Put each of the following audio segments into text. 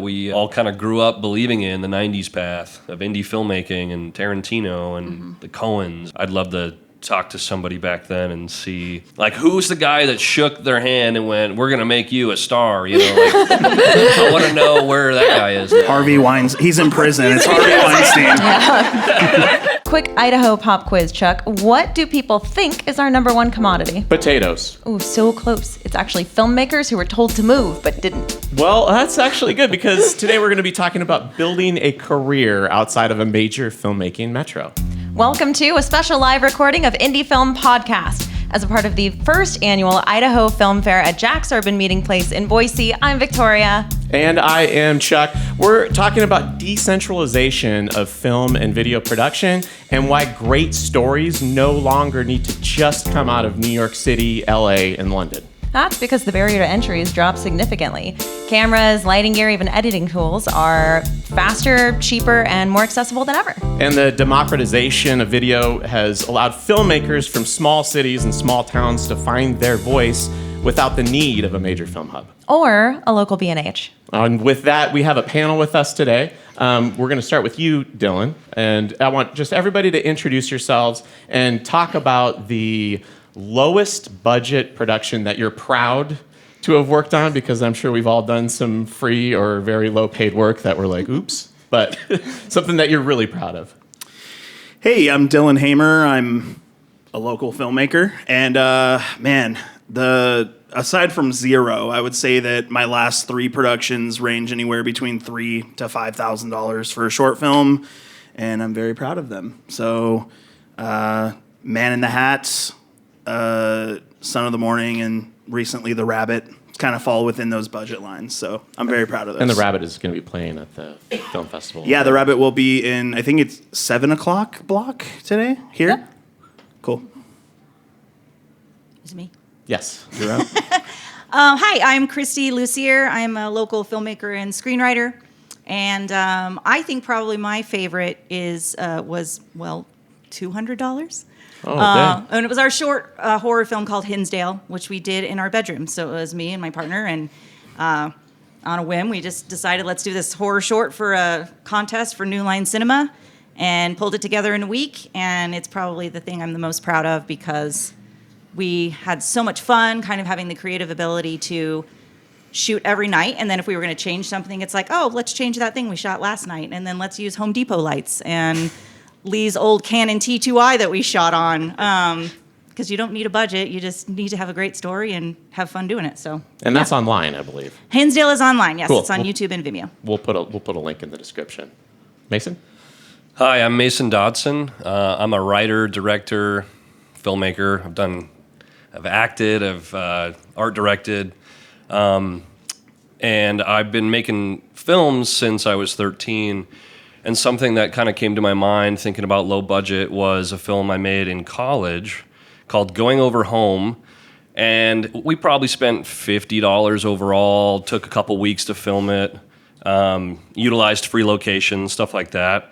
we all kind of grew up believing in, the 90s path of indie filmmaking and Tarantino and the Coens. I'd love to talk to somebody back then and see, like, who's the guy that shook their hand and went, we're going to make you a star, you know? Like, I want to know where that guy is now. Harvey Weinstein. He's in prison. It's Harvey Weinstein. Quick Idaho pop quiz, Chuck. What do people think is our number one commodity? Potatoes. Ooh, so close. It's actually filmmakers who were told to move but didn't. Well, that's actually good because today we're going to be talking about building a career outside of a major filmmaking metro. Welcome to a special live recording of Indie Film Podcast. As a part of the first annual Idaho Film Fair at Jack's Urban Meeting Place in Boise, I'm Victoria. And I am Chuck. We're talking about decentralization of film and video production and why great stories no longer need to just come out of New York City, LA, and London. That's because the barrier to entry has dropped significantly. Cameras, lighting gear, even editing tools are faster, cheaper, and more accessible than ever. And the democratization of video has allowed filmmakers from small cities and small towns to find their voice without the need of a major film hub. Or a local B&H. And with that, we have a panel with us today. We're going to start with you, Dylan. And I want just everybody to introduce yourselves and talk about the lowest budget production that you're proud to have worked on, because I'm sure we've all done some free or very low paid work that we're like, oops, but something that you're really proud of. Hey, I'm Dylan Hamar. I'm a local filmmaker. And aside from zero, I would say that my last three productions range anywhere between $3,000 to $5,000 for a short film, and I'm very proud of them. So, Man in the Hats, Son of the Morning, and recently The Rabbit kind of fall within those budget lines. So I'm very proud of those. And The Rabbit is going to be playing at the film festival. Yeah, The Rabbit will be in, I think it's 7 o'clock block today here. Yep. Cool. Is it me? Yes, you're up. Hi, I'm Kristy Lussier. I'm a local filmmaker and screenwriter. And I think probably my favorite was $200. And it was our short horror film called Hinsdale, which we did in our bedroom. So it was me and my partner, and on a whim, we just decided let's do this horror short for a contest for New Line Cinema, and pulled it together in a week. And it's probably the thing I'm the most proud of, because we had so much fun kind of having the creative ability to shoot every night. And then if we were going to change something, it's like, oh, let's change that thing we shot last night. And then let's use Home Depot lights and Lee's old Canon T2i that we shot on, because you don't need a budget. You just need to have a great story and have fun doing it. So, and that's online, I believe. Hinsdale is online. Yes, Cool. It's on YouTube and Vimeo. We'll put a link in the description. Mason? Hi, I'm Mason Dodson. I'm a writer, director, filmmaker. I've acted, I've art directed, and I've been making films since I was 13. And something that kind of came to my mind thinking about low budget was a film I made in college called Going Over Home. And we probably spent $50 overall, took a couple weeks to film it, utilized free locations, stuff like that.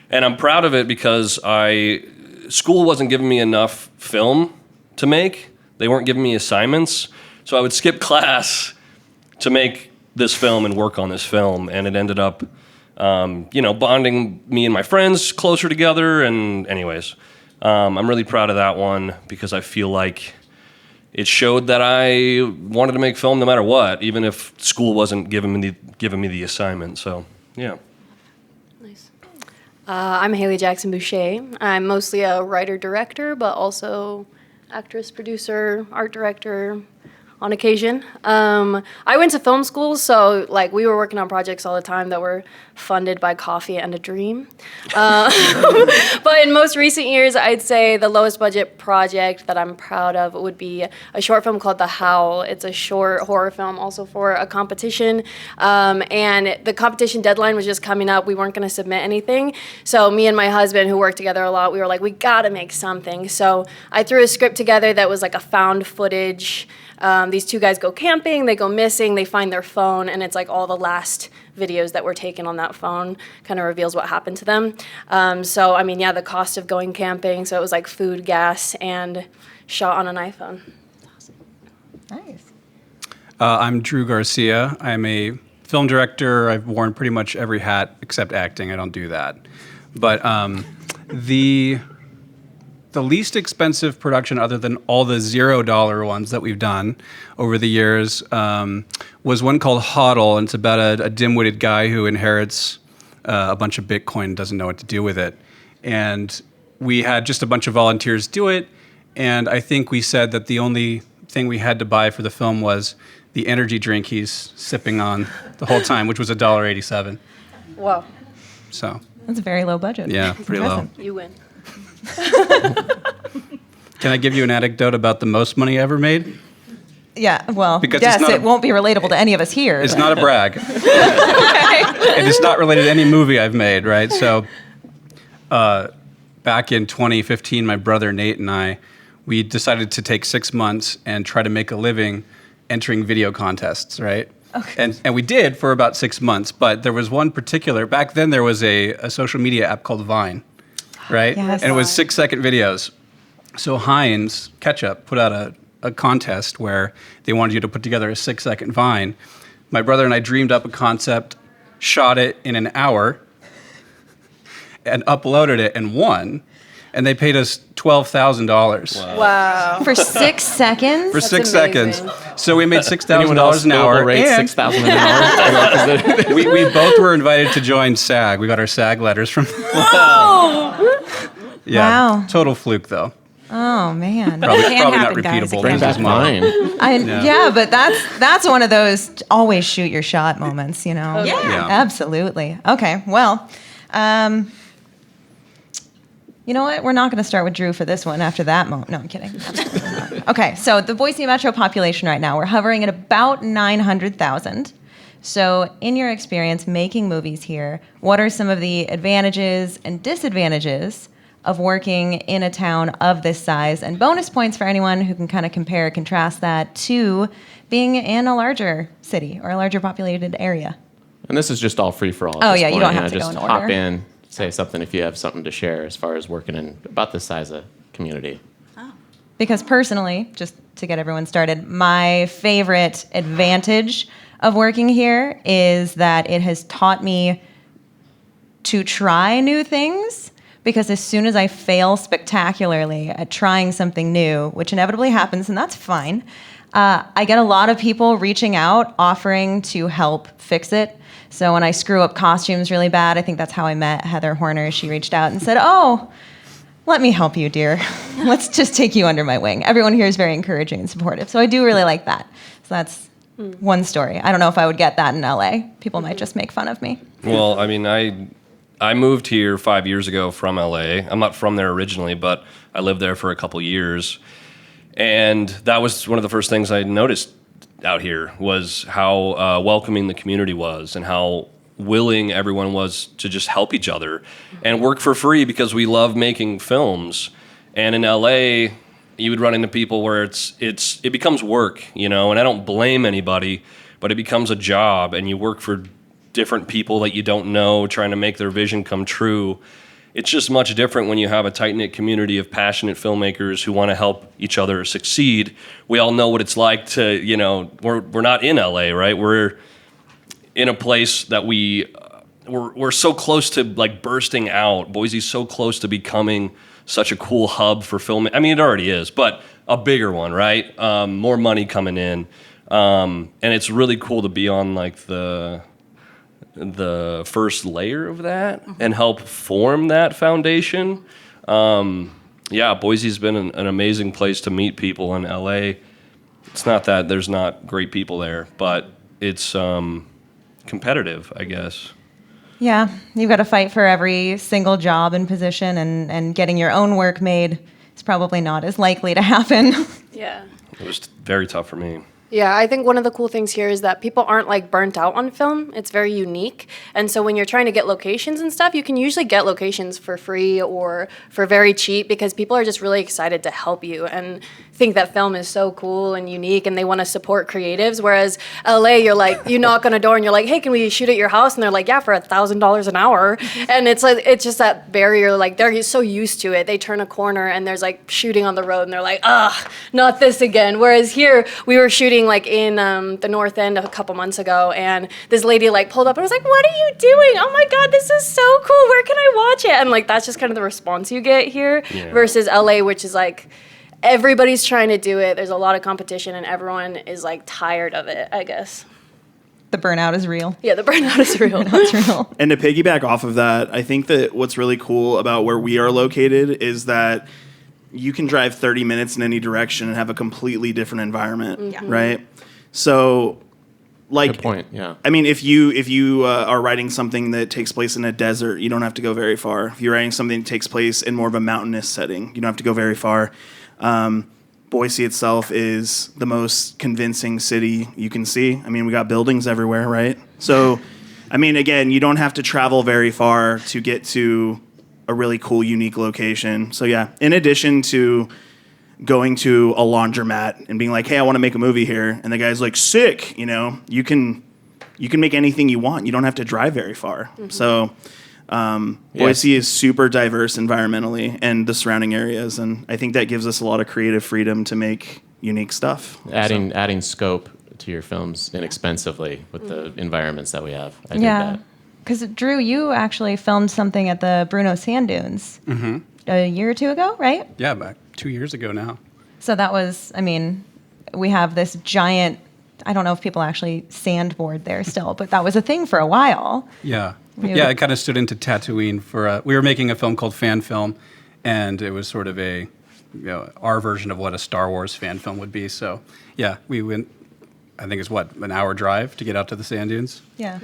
And I'm proud of it because school wasn't giving me enough film to make. They weren't giving me assignments. So I would skip class to make this film and work on this film. And it ended up bonding me and my friends closer together. And anyways, I'm really proud of that one because I feel like it showed that I wanted to make film no matter what, even if school wasn't giving me the assignment. So, yeah. Nice. I'm Hailey Jackson Boucher. I'm mostly a writer-director, but also actress, producer, art director, on occasion. I went to film school, so we were working on projects all the time that were funded by coffee and a dream. But in most recent years, I'd say the lowest budget project that I'm proud of would be a short film called The Howl. It's a short horror film also for a competition. And the competition deadline was just coming up. We weren't going to submit anything. So me and my husband, who work together a lot, we were like, we got to make something. So I threw a script together that was like a found footage. These two guys go camping, they go missing, they find their phone, and it's like all the last videos that were taken on that phone kind of reveals what happened to them. The cost of going camping, so it was like food, gas, and shot on an iPhone. Nice. I'm Drew Garcia. I'm a film director. I've worn pretty much every hat except acting. I don't do that. But the least expensive production, other than all the $0 ones that we've done over the years, was one called HODL, and it's about a dim-witted guy who inherits a bunch of Bitcoin and doesn't know what to do with it. And we had just a bunch of volunteers do it, and I think we said that the only thing we had to buy for the film was the energy drink he's sipping on the whole time, which was $1.87. Wow. So That's a very low budget. yeah, That's pretty impressive. low. You win. Can I give you an anecdote about the most money I ever made? Yeah, well, Because yes, it's not it won't be relatable to any of us here. It's but- not a brag. And it's not related to any movie I've made, right? So back in 2015, my brother Nate and we decided to take 6 months and try to make a living entering video contests, right? Okay. And we did for about 6 months, but there was one particular, back then there was a social media app called Vine, right? Yes. And it was 6-second videos. So Heinz Ketchup put out a contest where they wanted you to put together a 6-second Vine. My brother and I dreamed up a concept, shot it in an hour, and uploaded it and won. And they paid us $12,000 Wow. For 6 seconds? for That's 6 amazing. seconds. So we made Anyone else $6,000 an hour. global rate And $6,000 an hour? we both were invited to join SAG. We got our SAG letters from. Yeah, Wow. total fluke though. Oh man. Probably Can not happen, guys. repeatable. It Bring can This back is mine. mine. Yeah, but that's one of those always shoot your shot moments, you know? Yeah. Yeah. Absolutely. Okay, well, you know what? We're not going to start with Drew for this one after that moment. No, I'm kidding. Absolutely not. Okay, so the Boise metro population right now, we're hovering at about 900,000. So in your experience making movies here, what are some of the advantages and disadvantages of working in a town of this size? And bonus points for anyone who can kind of compare, contrast that to being in a larger city or a larger populated area. And this is just all free for all. Oh, at this yeah, you point. don't have to go just in hop order. in, say something if you have something to share as far as working in about this size of community. Because personally, just to get everyone started, my favorite advantage of working here is that it has taught me to try new things. Because as soon as I fail spectacularly at trying something new, which inevitably happens, and that's fine, I get a lot of people reaching out, offering to help fix it. So when I screw up costumes really bad, I think that's how I met Heather Horner. She reached out and said, "Oh, let me help you, dear. Let's just take you under my wing." Everyone here is very encouraging and supportive. So I do really like that. So that's one story. I don't know if I would get that in LA. People might just make fun of me. Well, I mean, I moved here 5 years ago from LA. I'm not from there originally, but I lived there for a couple years. And that was one of the first things I noticed out here was how welcoming the community was and how willing everyone was to just help each other and work for free because we love making films. And in LA, you would run into people where it becomes work, you know, and I don't blame anybody, but it becomes a job and you work for different people that you don't know trying to make their vision come true. It's just much different when you have a tight-knit community of passionate filmmakers who want to help each other succeed. We all know what it's like to, you know, we're not in LA, right? We're in a place that we're so close to like bursting out. Boise's so close to becoming such a cool hub for film. I mean, it already is, but a bigger one, right? More money coming in. And it's really cool to be on like the first layer of that and help form that foundation. Yeah, Boise's been an amazing place to meet people in LA. It's not that there's not great people there, but it's competitive, I guess. Yeah, you've got to fight for every single job and position, and getting your own work made is probably not as likely to happen. Yeah. It was very tough for me. Yeah, I think one of the cool things here is that people aren't like burnt out on film. It's very unique. And so when you're trying to get locations and stuff, you can usually get locations for free or for very cheap because people are just really excited to help you. And think that film is so cool and unique and they want to support creatives. Whereas LA, you're like, you knock on a door and you're like, hey, can we shoot at your house? And they're like, yeah, for $1,000 an hour. And it's like, it's just that barrier. Like they're so used to it. They turn a corner and there's like shooting on the road and they're like, not this again. Whereas here we were shooting like in the North End a couple months ago, and this lady like pulled up and was like, what are you doing? Oh my God, this is so cool. Where can I watch it? And like, that's just kind of the response you get here versus LA, which is like, everybody's trying to do it. There's a lot of competition and everyone is like tired of it, I guess. The burnout is real. Yeah, the burnout is real. It's real. And to piggyback off of that, I think that what's really cool about where we are located is that you can drive 30 minutes in any direction and have a completely different environment, right? So, like, Good point. Yeah. I mean, if you are writing something that takes place in a desert, you don't have to go very far. If you're writing something that takes place in more of a mountainous setting, you don't have to go very far. Boise itself is the most convincing city you can see. I mean, we got buildings everywhere, right? So, I mean, again, you don't have to travel very far to get to a really cool, unique location. So, yeah, in addition to going to a laundromat and being like, hey, I want to make a movie here, and the guy's like, sick, you know, you can make anything you want. You don't have to drive very far. So Boise is super diverse environmentally and the surrounding areas, and I think that gives us a lot of creative freedom to make unique stuff. Adding scope to your films inexpensively with the environments that we have. I dig that. Because Drew, you actually filmed something at the Bruno Sand Dunes a year or two ago, right? Yeah, back 2 years ago now. So that was, I mean, we have this giant, I don't know if people actually sandboard there still, but that was a thing for a while. Yeah. Yeah, it kind of stood into Tatooine for, we were making a film called Fan Film, and it was sort of our version of what a Star Wars fan film would be. So, yeah, we went, I think it's an hour drive to get out to the sand dunes. Yeah.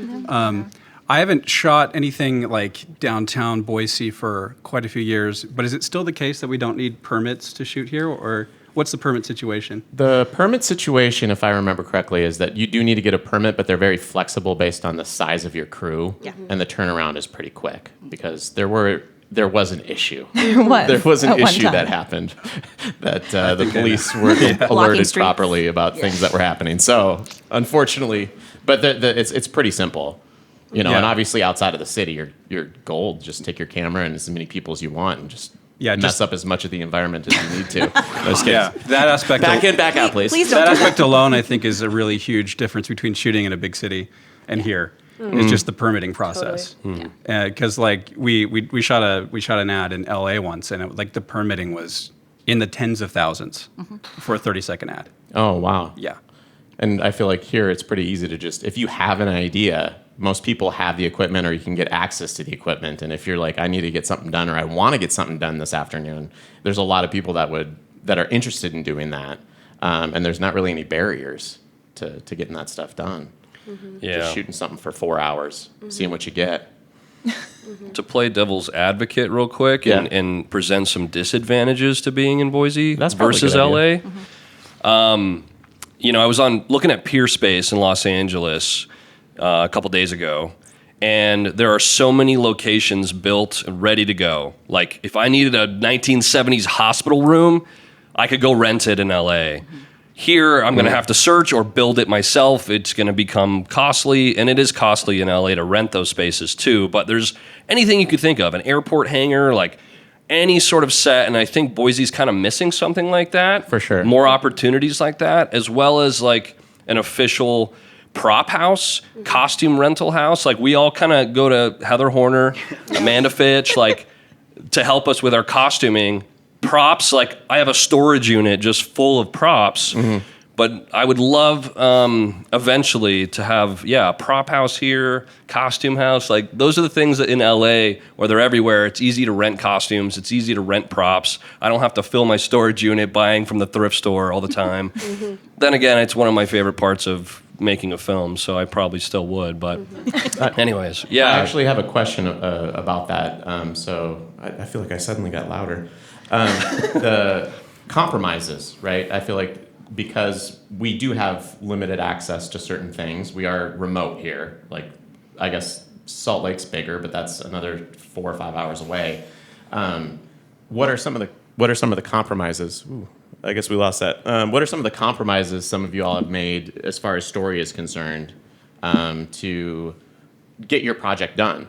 I haven't shot anything like downtown Boise for quite a few years, but is it still the case that we don't need permits to shoot here, or what's the permit situation? The permit situation, if I remember correctly, is that you do need to get a permit, but they're very flexible based on the size of your crew. Yeah. And the turnaround is pretty quick because there was an issue. There was an at one issue time. that happened that the police weren't alerted streets. properly about things that were happening. So, unfortunately, but it's pretty simple. You know, Yeah. and obviously outside of the city, you're gold. Just take your camera and as many people as you want, and just mess up as much of the environment as you need to. No, just kidding. Yeah, that aspect. Back out, please. Please don't That do that. aspect alone, I think, is a really huge difference between shooting in a big city and here. It's just the permitting process. Because like we shot an ad in LA once, and the permitting was in the tens of thousands for a 30-second ad. Oh, wow. Yeah. And I feel like here it's pretty easy to just, if you have an idea, most people have the equipment or you can get access to the equipment. And if you're like, I need to get something done or I want to get something done this afternoon, there's a lot of people that are interested in doing that. And there's not really any barriers to getting that stuff done. Yeah. Just shooting something for 4 hours, seeing what you get. To play devil's advocate real quick and present some disadvantages to being in Boise That's probably a versus good LA. idea. You know, I was looking at Pier Space in Los Angeles a couple days ago, and there are so many locations built ready to go. Like, if I needed a 1970s hospital room, I could go rent it in LA. Here, I'm going to have to search or build it myself. It's going to become costly, and it is costly in LA to rent those spaces too. But there's anything you could think of, an airport hangar, like any sort of set, and I think Boise's kind of missing something like that. For sure. More opportunities like that, as well as like an official prop house, costume rental house. Like, we all kind of go to Heather Horner, Amanda Fitch, like, to help us with our costuming. Props, like, I have a storage unit just full of props, but I would love eventually to have, a prop house here, costume house. Like, those are the things that in LA, where they're everywhere, it's easy to rent costumes, it's easy to rent props. I don't have to fill my storage unit buying from the thrift store all the time. Then again, it's one of my favorite parts of making a film, so I probably still would, but anyways, I actually have a question about that. So I feel like I suddenly got louder. The compromises, right? I feel like because we do have limited access to certain things, we are remote here. Like, I guess Salt Lake's bigger, but that's another 4 or 5 hours away. What are some of the compromises? Ooh, I guess we lost that. What are some of the compromises some of you all have made as far as story is concerned to get your project done?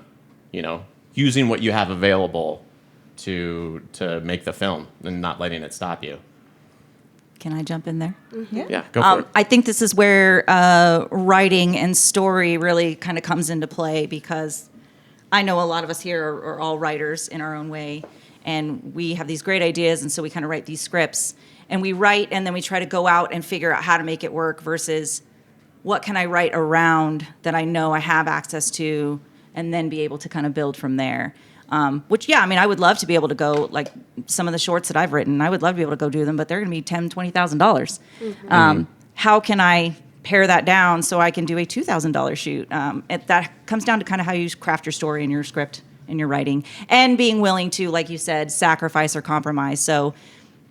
You know, using what you have available to make the film and not letting it stop you. Can I jump in there? Yeah, go for it. I think this is where writing and story really kind of comes into play, because I know a lot of us here are all writers in our own way, and we have these great ideas, and so we kind of write these scripts, and we write, and then we try to go out and figure out how to make it work versus what can I write around that I know I have access to, and then be able to kind of build from there. Which, yeah, I mean, I would love to be able to go, like, some of the shorts that I've written, I would love to be able to go do them, but they're going to be $10,000, $20,000. How can I pare that down so I can do a $2,000 shoot? That comes down to kind of how you craft your story and your script and your writing, and being willing to, like you said, sacrifice or compromise. So,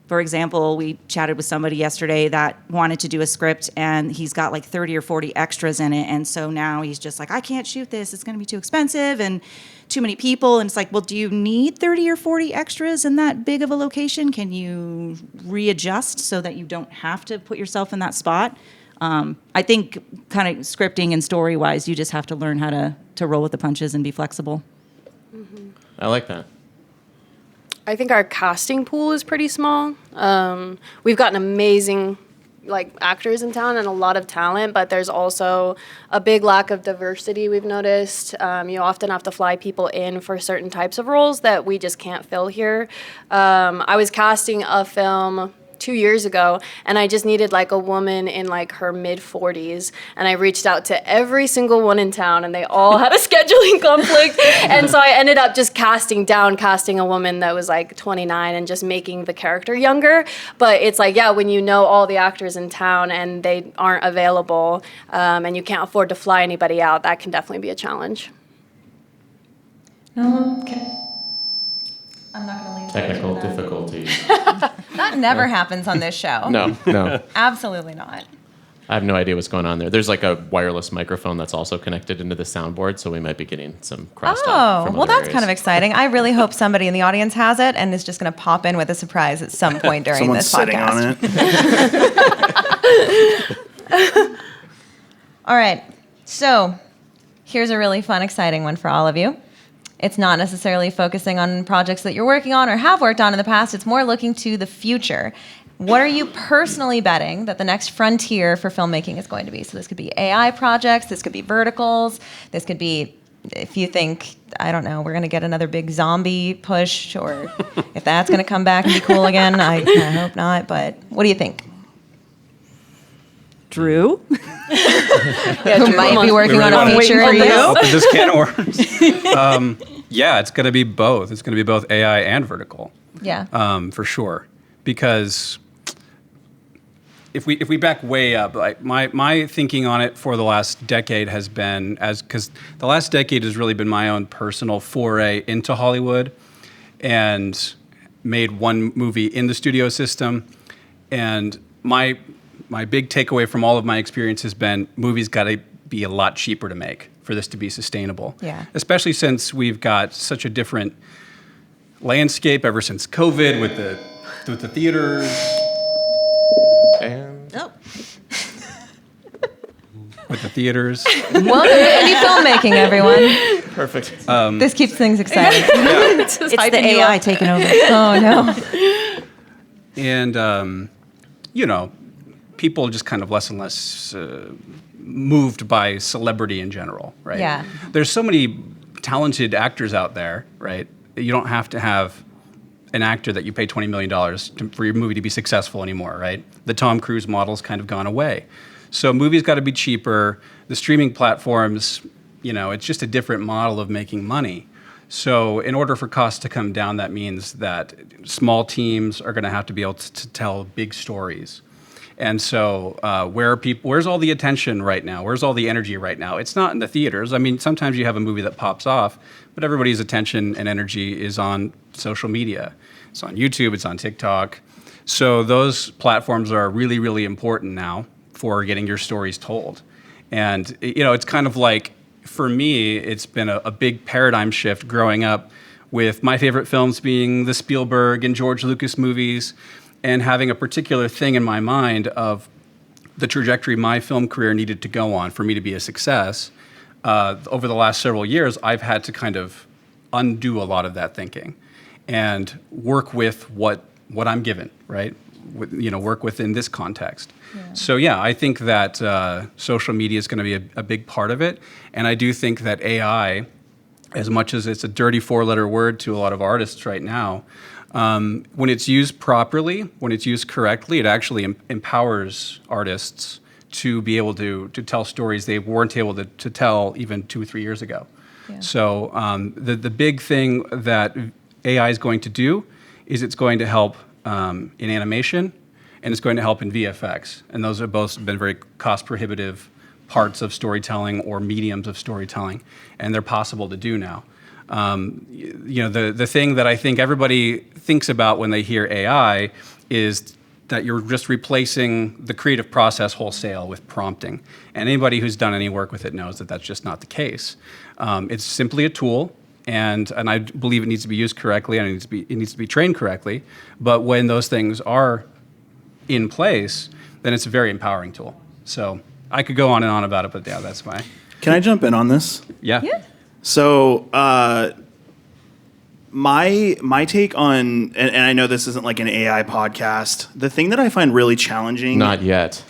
for example, we chatted with somebody yesterday that wanted to do a script, and he's got like 30 or 40 extras in it, and so now he's just like, I can't shoot this, it's going to be too expensive, and too many people. And it's like, well, do you need 30 or 40 extras in that big of a location? Can you readjust so that you don't have to put yourself in that spot? I think kind of scripting and story-wise, you just have to learn how to roll with the punches and be flexible. I like that. I think our casting pool is pretty small. We've got an amazing actors in town and a lot of talent, but there's also a big lack of diversity we've noticed. You often have to fly people in for certain types of roles that we just can't fill here. I was casting a film 2 years ago, and I just needed like a woman in like her mid-40s, and I reached out to every single one in town, and they all had a scheduling conflict, and so I ended up just casting a woman that was like 29 and just making the character younger. But it's like, yeah, when you know all the actors in town and they aren't available, and you can't afford to fly anybody out, that can definitely be a challenge. Okay. I'm not going to leave. Technical difficulties. That never happens on this show. No. Absolutely not. I have no idea what's going on there. There's like a wireless microphone that's also connected into the soundboard, so we might be getting some crosstalk from well, other that's areas. kind of exciting. I really hope somebody in the audience has it and is just going to pop in with a surprise at some point during Someone's this sitting podcast. on it. All right. So here's a really fun, exciting one for all of you. It's not necessarily focusing on projects that you're working on or have worked on in the past. It's more looking to the future. What are you personally betting that the next frontier for filmmaking is going to be? So this could be AI projects. This could be verticals. This could be, if you think, I don't know, we're going to get another big zombie push, or if that's going to come back and be cool again. I hope not. But what do you think? Drew? Who might be working on a feature in this? Open this can of worms. Yeah, it's going to be both. It's going to be both AI and vertical. Yeah. For sure. Because if we back way up, like my thinking on it for the last decade has been because the last decade has really been my own personal foray into Hollywood, and made one movie in the studio system, and my big takeaway from all of my experience has been movies got to be a lot cheaper to make for this to be sustainable. Yeah. Especially since we've got such a different landscape ever since COVID with the theaters. And With the theaters. Welcome to indie filmmaking, everyone. perfect. This keeps things exciting. It's the AI taking over. Oh, no. And, people just kind of less and less moved by celebrity in general, right? Yeah. There's so many talented actors out there, right? You don't have to have an actor that you pay $20 million for your movie to be successful anymore, right? The Tom Cruise model's kind of gone away. So movies got to be cheaper. The streaming platforms, it's just a different model of making money. So in order for costs to come down, that means that small teams are going to have to be able to tell big stories. And so where's all the attention right now? Where's all the energy right now? It's not in the theaters. I mean, sometimes you have a movie that pops off, but everybody's attention and energy is on social media. It's on YouTube, it's on TikTok. So those platforms are really, really important now for getting your stories told. And, it's kind of like, for me, it's been a big paradigm shift growing up with my favorite films being the Spielberg and George Lucas movies. and having a particular thing in my mind of the trajectory my film career needed to go on for me to be a success, over the last several years, I've had to kind of undo a lot of that thinking and work with what I'm given, right? Work within this context. Yeah. So yeah, I think that social media is going to be a big part of it, and I do think that AI, as much as it's a dirty four-letter word to a lot of artists right now, when it's used properly, when it's used correctly, it actually empowers artists to be able to tell stories they weren't able to tell even 2 or 3 years ago. Yeah. So the big thing that AI is going to do is it's going to help in animation, and it's going to help in VFX. And those have both been very cost-prohibitive parts of storytelling or mediums of storytelling, and they're possible to do now. The thing that I think everybody thinks about when they hear AI is that you're just replacing the creative process wholesale with prompting. And anybody who's done any work with it knows that that's just not the case. It's simply a tool, and I believe it needs to be used correctly, and it needs to be trained correctly. But when those things are in place, then it's a very empowering tool. So I could go on and on about it, but yeah, that's my... Can I jump in on this? Yeah. So my take on, and I know this isn't like an AI podcast, the thing that I find really challenging... Not yet.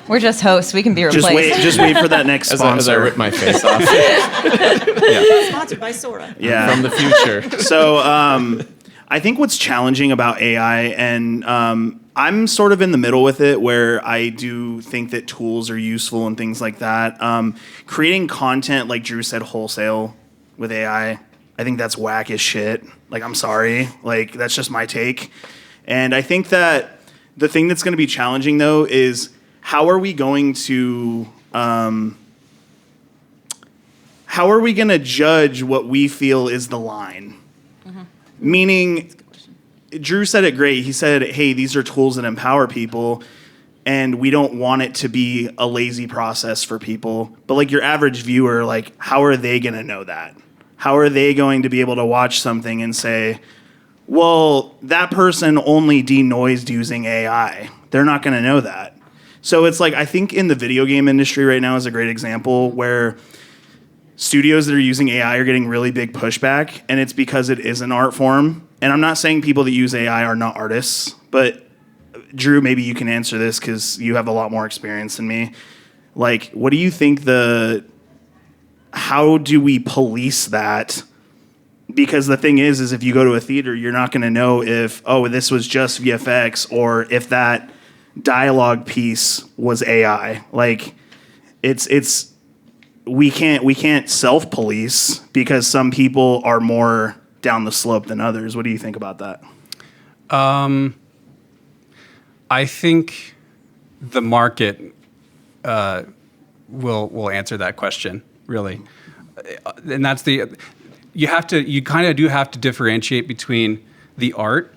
We're just hosts. We can be replaced. Just wait for that next sponsor. As I rip my face off. Sponsored by Sora. Yeah. From the future. So I think what's challenging about AI, and I'm sort of in the middle with it, where I do think that tools are useful and things like that. Creating content, like Drew said, wholesale with AI, I think that's whack as shit. Like, I'm sorry. Like, that's just my take. And I think that the thing that's going to be challenging, though, is how are we going to judge what we feel is the line? Mm-hmm. Meaning, Drew said it great. He said, hey, these are tools that empower people, and we don't want it to be a lazy process for people. But like your average viewer, like, how are they going to know that? How are they going to be able to watch something and say, well, that person only denoised using AI? They're not going to know that. So it's like, I think in the video game industry right now is a great example where studios that are using AI are getting really big pushback, and it's because it is an art form. And I'm not saying people that use AI are not artists, but Drew, maybe you can answer this because you have a lot more experience than me. Like, what do you think how do we police that? Because the thing is if you go to a theater, you're not going to know if, oh, this was just VFX, or if that dialogue piece was AI. Like, we can't self-police because some people are more down the slope than others. What do you think about that? I think the market will answer that question, really. And that's you kind of do have to differentiate between the art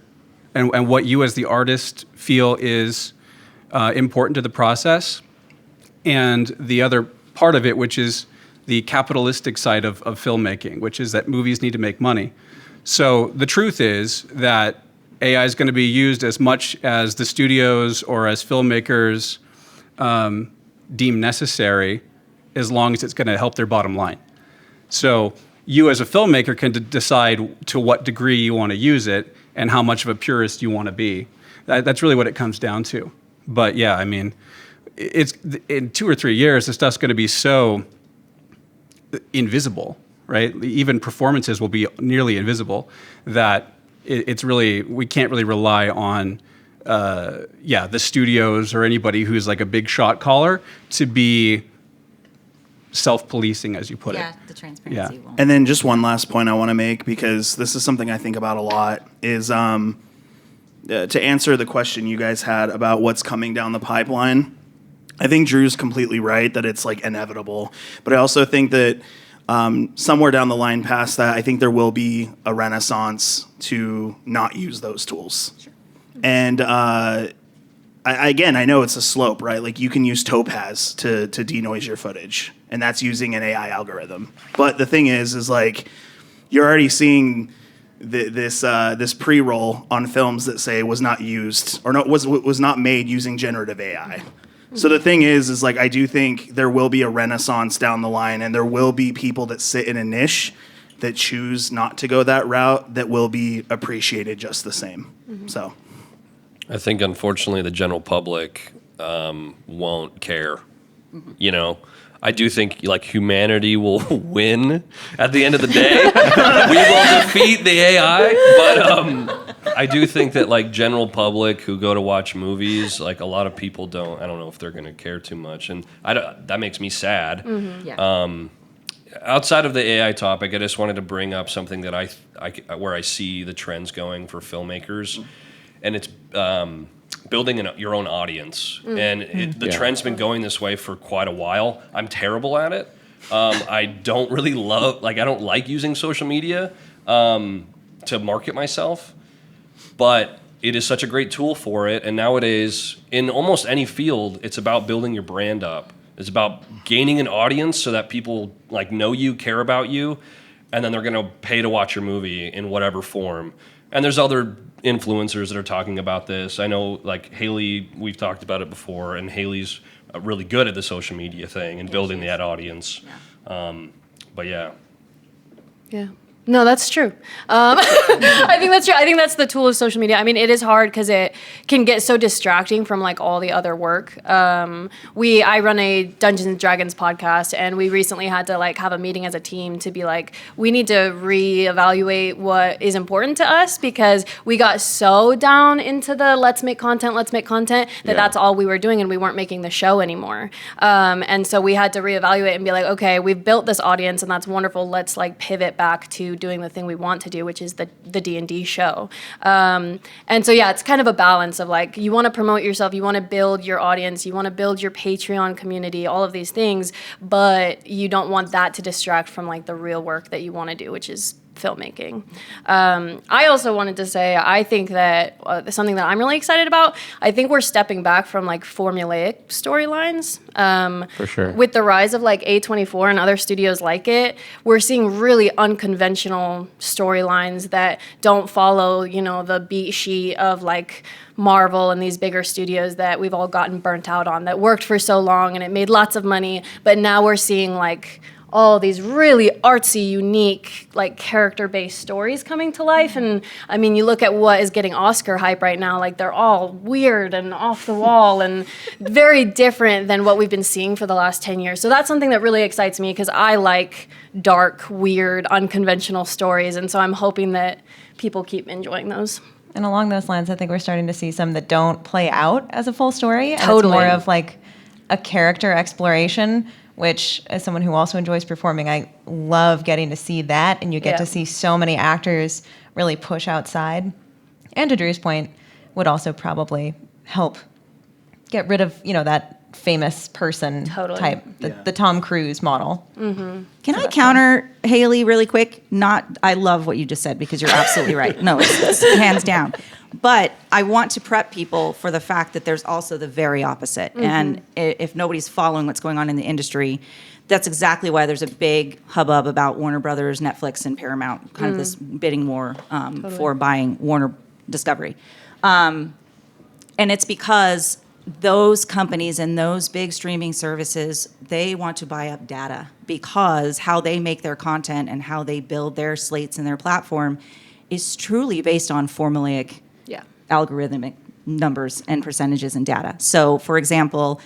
and what you as the artist feel is important to the process, and the other part of it, which is the capitalistic side of filmmaking, which is that movies need to make money. So the truth is that AI is going to be used as much as the studios or as filmmakers deem necessary, as long as it's going to help their bottom line. So you as a filmmaker can decide to what degree you want to use it and how much of a purist you want to be. That's really what it comes down to. But yeah, I mean, it's in 2 or 3 years, this stuff's going to be so invisible, right? Even performances will be nearly invisible, that it's really, we can't really rely on the studios or anybody who's like a big shot caller to be self-policing, as you put it. Yeah, the transparency won't. And then just one last point I want to make, because this is something I think about a lot, is to answer the question you guys had about what's coming down the pipeline. I think Drew's completely right that it's like inevitable, but I also think that somewhere down the line past that, I think there will be a renaissance to not use those tools. Sure. And I know it's a slope, right? Like, you can use Topaz to denoise your footage, and that's using an AI algorithm. But the thing is like, you're already seeing this pre-roll on films that say was not used or not was not made using generative AI. So the thing is like I do think there will be a renaissance down the line, and there will be people that sit in a niche that choose not to go that route that will be appreciated just the same. So I think, unfortunately, the general public won't care. You know, I do think like humanity will win at the end of the day. We will defeat the AI, but I do think that like general public who go to watch movies, like a lot of people don't. I don't know if they're going to care too much, and that makes me sad. Yeah. Outside of the AI topic, I just wanted to bring up something that where I see the trends going for filmmakers, and it's building your own audience. And the trend's been going this way for quite a while. I'm terrible at it. I don't really I don't like using social media to market myself, but it is such a great tool for it. And nowadays, in almost any field, it's about building your brand up. It's about gaining an audience so that people like know you, care about you, and then they're going to pay to watch your movie in whatever form. And there's other influencers that are talking about this. I know like Hailey, we've talked about it before, and Hailey's really good at the social media thing and building that audience. But yeah. Yeah. No, that's true. I think that's true. I think that's the tool of social media. I mean, it is hard because it can get so distracting from like all the other work. I run a Dungeons and Dragons podcast, and we recently had to like have a meeting as a team to be like, we need to reevaluate what is important to us, because we got so down into the let's make content that that's all we were doing, and we weren't making the show anymore. And so we had to reevaluate and be like, okay, we've built this audience, and that's wonderful. Let's like pivot back to doing the thing we want to do, which is the D&D show. And so, yeah, it's kind of a balance of like, you want to promote yourself, you want to build your audience, you want to build your Patreon community, all of these things, but you don't want that to distract from like the real work that you want to do, which is filmmaking. I also wanted to say, I think that something that I'm really excited about, I think we're stepping back from like formulaic storylines. For sure. With the rise of like A24 and other studios like it, we're seeing really unconventional storylines that don't follow, you know, the beat sheet of like Marvel and these bigger studios that we've all gotten burnt out on, that worked for so long and it made lots of money, but now we're seeing like all these really artsy, unique, like character-based stories coming to life. And I mean, you look at what is getting Oscar hype right now, like they're all weird and off the wall and very different than what we've been seeing for the last 10 years. So that's something that really excites me, because I like dark, weird, unconventional stories. And so I'm hoping that people keep enjoying those. And along those lines, I think we're starting to see some that don't play out as a full story. And Totally. It's more of like a character exploration, which, as someone who also enjoys performing, I love getting to see that. And you get to see so many actors really push outside. And to Drew's point, would also probably help get rid of, you know, that famous person type, the Tom Cruise model. Mm-hmm. Can I counter Hailey really quick? I love what you just said, because you're absolutely right. No, it's hands down. But I want to prep people for the fact that there's also the very opposite. Mm-hmm. And if nobody's following what's going on in the industry, that's exactly why there's a big hubbub about Warner Brothers, Netflix, and Paramount, kind of this bidding war for buying Warner Discovery. And it's because those companies and those big streaming services, they want to buy up data, because how they make their content and how they build their slates and their platform is truly based on formulaic algorithmic numbers and percentages and data. So, for example,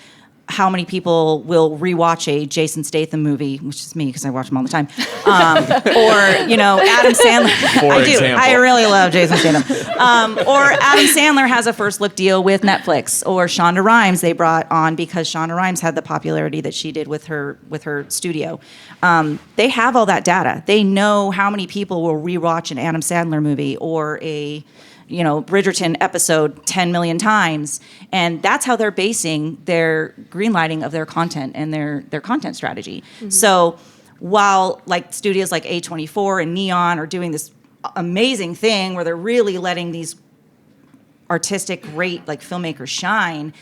how many people will rewatch a Jason Statham movie, which is me because I watch them all the time, or, you know, Adam Sandler. For I do. example. I really love Jason Statham. Or Adam Sandler has a first look deal with Netflix, or Shonda Rhimes they brought on because Shonda Rhimes had the popularity that she did with her studio. They have all that data. They know how many people will rewatch an Adam Sandler movie or a Bridgerton episode 10 million times. And that's how they're basing their greenlighting of their content and their content strategy. Mm-hmm. So while like studios like A24 and Neon are doing this amazing thing where they're really letting these artistic, great like filmmakers shine,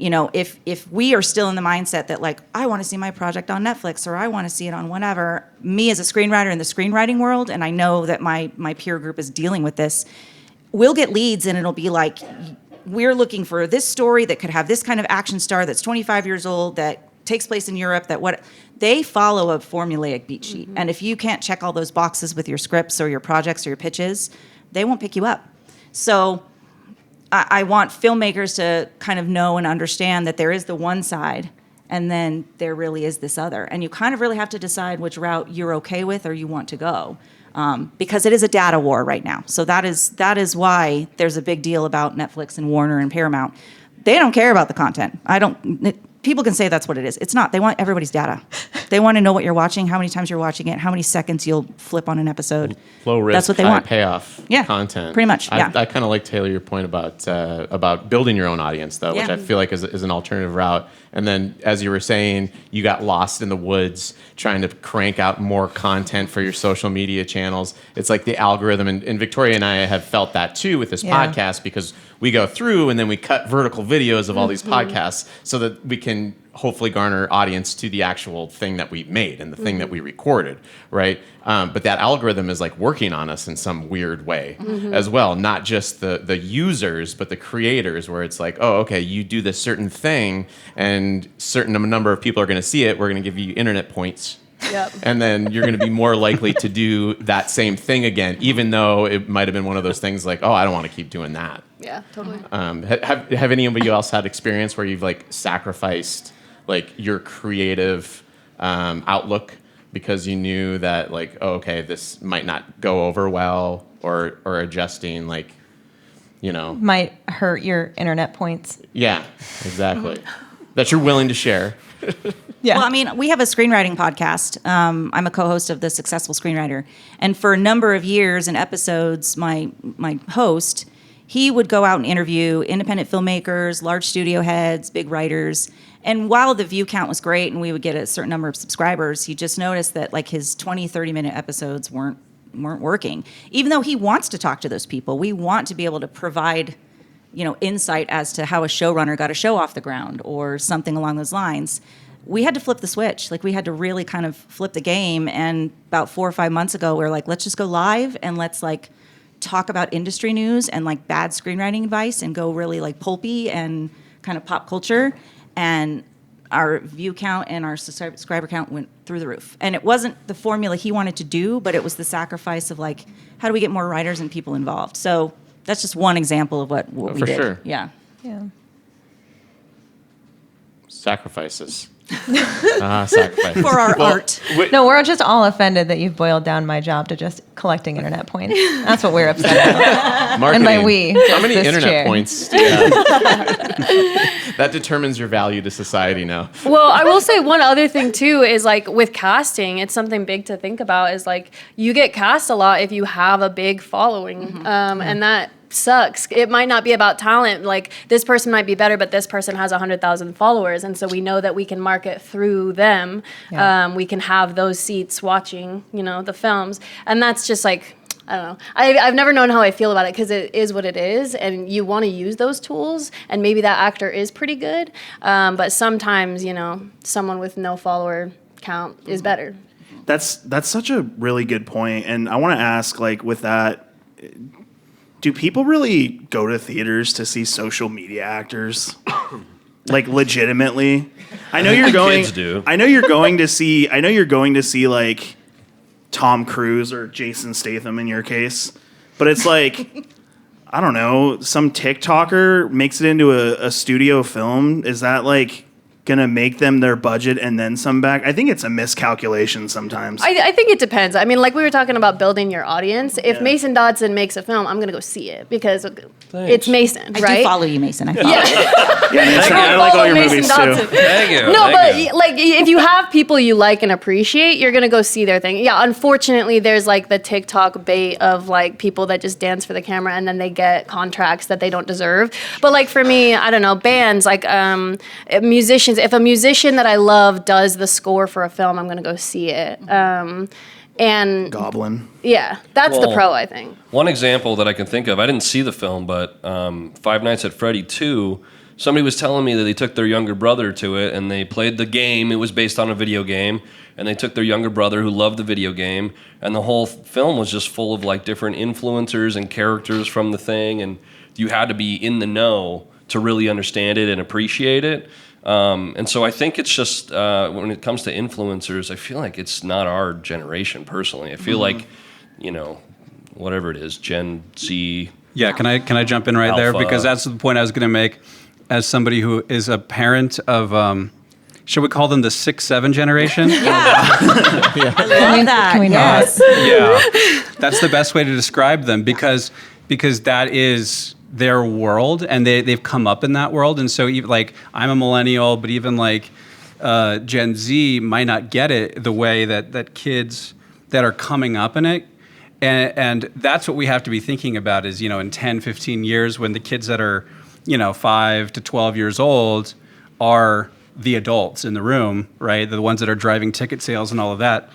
if we are still in the mindset that like, I want to see my project on Netflix or I want to see it on whatever, me as a screenwriter in the screenwriting world, and I know that my peer group is dealing with this, we'll get leads and it'll be like, we're looking for this story that could have this kind of action star that's 25 years old, that takes place in Europe, they follow a formulaic beat sheet. And if you can't check all those boxes with your scripts or your projects or your pitches, they won't pick you up. So I want filmmakers to kind of know and understand that there is the one side and then there really is this other. And you kind of really have to decide which route you're okay with or you want to go. Because it is a data war right now. So that is why there's a big deal about Netflix and Warner and Paramount. They don't care about the content. People can say that's what it is. It's not. They want everybody's data. They want to know what you're watching, how many times you're watching it, how many seconds you'll flip on an episode. Low risk, that's what they high want. payoff Yeah, content. pretty much, yeah. I kind of like, Taylor, your point about building your own audience, though, which Yeah. I feel like is an alternative route. And then, as you were saying, you got lost in the woods trying to crank out more content for your social media channels. It's like the algorithm, and Victoria and I have felt that too with this podcast, because we go through and then we cut vertical videos of all these podcasts so that we can hopefully garner audience to the actual thing that we made and the thing that we recorded, right? But that algorithm is like working on us in some weird way as well, not just the users, but the creators, where it's like, oh, okay, you do this certain thing and certain number of people are going to see it. We're going to give you internet points. Yep. And then you're going to be more likely to do that same thing again, even though it might have been one of those things like, oh, I don't want to keep doing that. Yeah, totally. Have any of you else had experience where you've like sacrificed like your creative outlook because you knew that like, oh, okay, this might not go over well, or adjusting like, Might hurt your internet points. Yeah, exactly. That you're willing to share. Yeah. Well, I mean, we have a screenwriting podcast. I'm a co-host of The Successful Screenwriter. And for a number of years and episodes, my host, he would go out and interview independent filmmakers, large studio heads, big writers. And while the view count was great and we would get a certain number of subscribers, he just noticed that like his 20, 30-minute episodes weren't working. Even though he wants to talk to those people, we want to be able to provide insight as to how a showrunner got a show off the ground or something along those lines. We had to flip the switch. Like we had to really kind of flip the game. And about 4 or 5 months ago, we were like, let's just go live and let's like talk about industry news and like bad screenwriting advice and go really like pulpy and kind of pop culture. And our view count and our subscriber count went through the roof. And it wasn't the formula he wanted to do, but it was the sacrifice of like, how do we get more writers and people involved? So that's just one example of what we for did. Sure. Yeah. Yeah. Sacrifices. Sacrifices. For our art. No, we're just all offended that you've boiled down my job to just collecting internet points. That's what we're upset about. Marketing. And by we, how many this internet chair. points do you have? That determines your value to society now. Well, I will say one other thing too is like with casting, it's something big to think about. Is like you get cast a lot if you have a big following, and that sucks. It might not be about talent. Like this person might be better, but this person has 100,000 followers, and so we know that we can market through them. Yeah. We can have those seats watching, the films, and that's just like. I don't know. I've never known how I feel about it because it is what it is, and you want to use those tools, and maybe that actor is pretty good, but sometimes, someone with no follower count is better. That's such a really good point, and I want to ask, like, with that, do people really go to theaters to see social media actors? Like legitimately? I know you're going. Kids do. I know you're going to see. I know you're going to see like Tom Cruise or Jason Statham in your case, but it's like, I don't know, some TikToker makes it into a studio film. Is that like gonna make them their budget and then some back? I think it's a miscalculation sometimes. I think it depends. I mean, like we were talking about building your audience. If Mason Dodson makes a film, I'm going to go see it because it's Mason, I right? do follow you, Mason. I follow Yeah. Mason, I like all your movies too. Thank you. No, Thank but you. like if you have people you like and appreciate, you're gonna go see their thing. Yeah, unfortunately, there's like the TikTok bait of like people that just dance for the camera and then they get contracts that they don't deserve. But like for me, I don't know, bands like musicians. If a musician that I love does the score for a film, I'm gonna go see it. And Goblin. yeah, that's the Well, pro, I think. One example that I can think of, I didn't see the film, but Five Nights at Freddy 2 somebody was telling me that they took their younger brother to it and they played the game. It was based on a video game, and they took their younger brother who loved the video game, and the whole film was just full of like different influencers and characters from the thing, and you had to be in the know to really understand it and appreciate it. And so I think it's just when it comes to influencers, I feel like it's not our generation personally. I feel like, whatever it is, Gen Z. Yeah, can I jump in right there? Alpha. Because that's the point I was going to make as somebody who is a parent of, should we call them the 6-7 generation? I love that. Can we not? Yes. Yeah. That's the best way to describe them because that is their world, and they've come up in that world. And so even, like, I'm a millennial, but even like Gen Z might not get it the way that kids that are coming up in it. And that's what we have to be thinking about is, in 10, 15 years when the kids that are, 5 to 12 years old are the adults in the room, right? The ones that are driving ticket sales and all of that.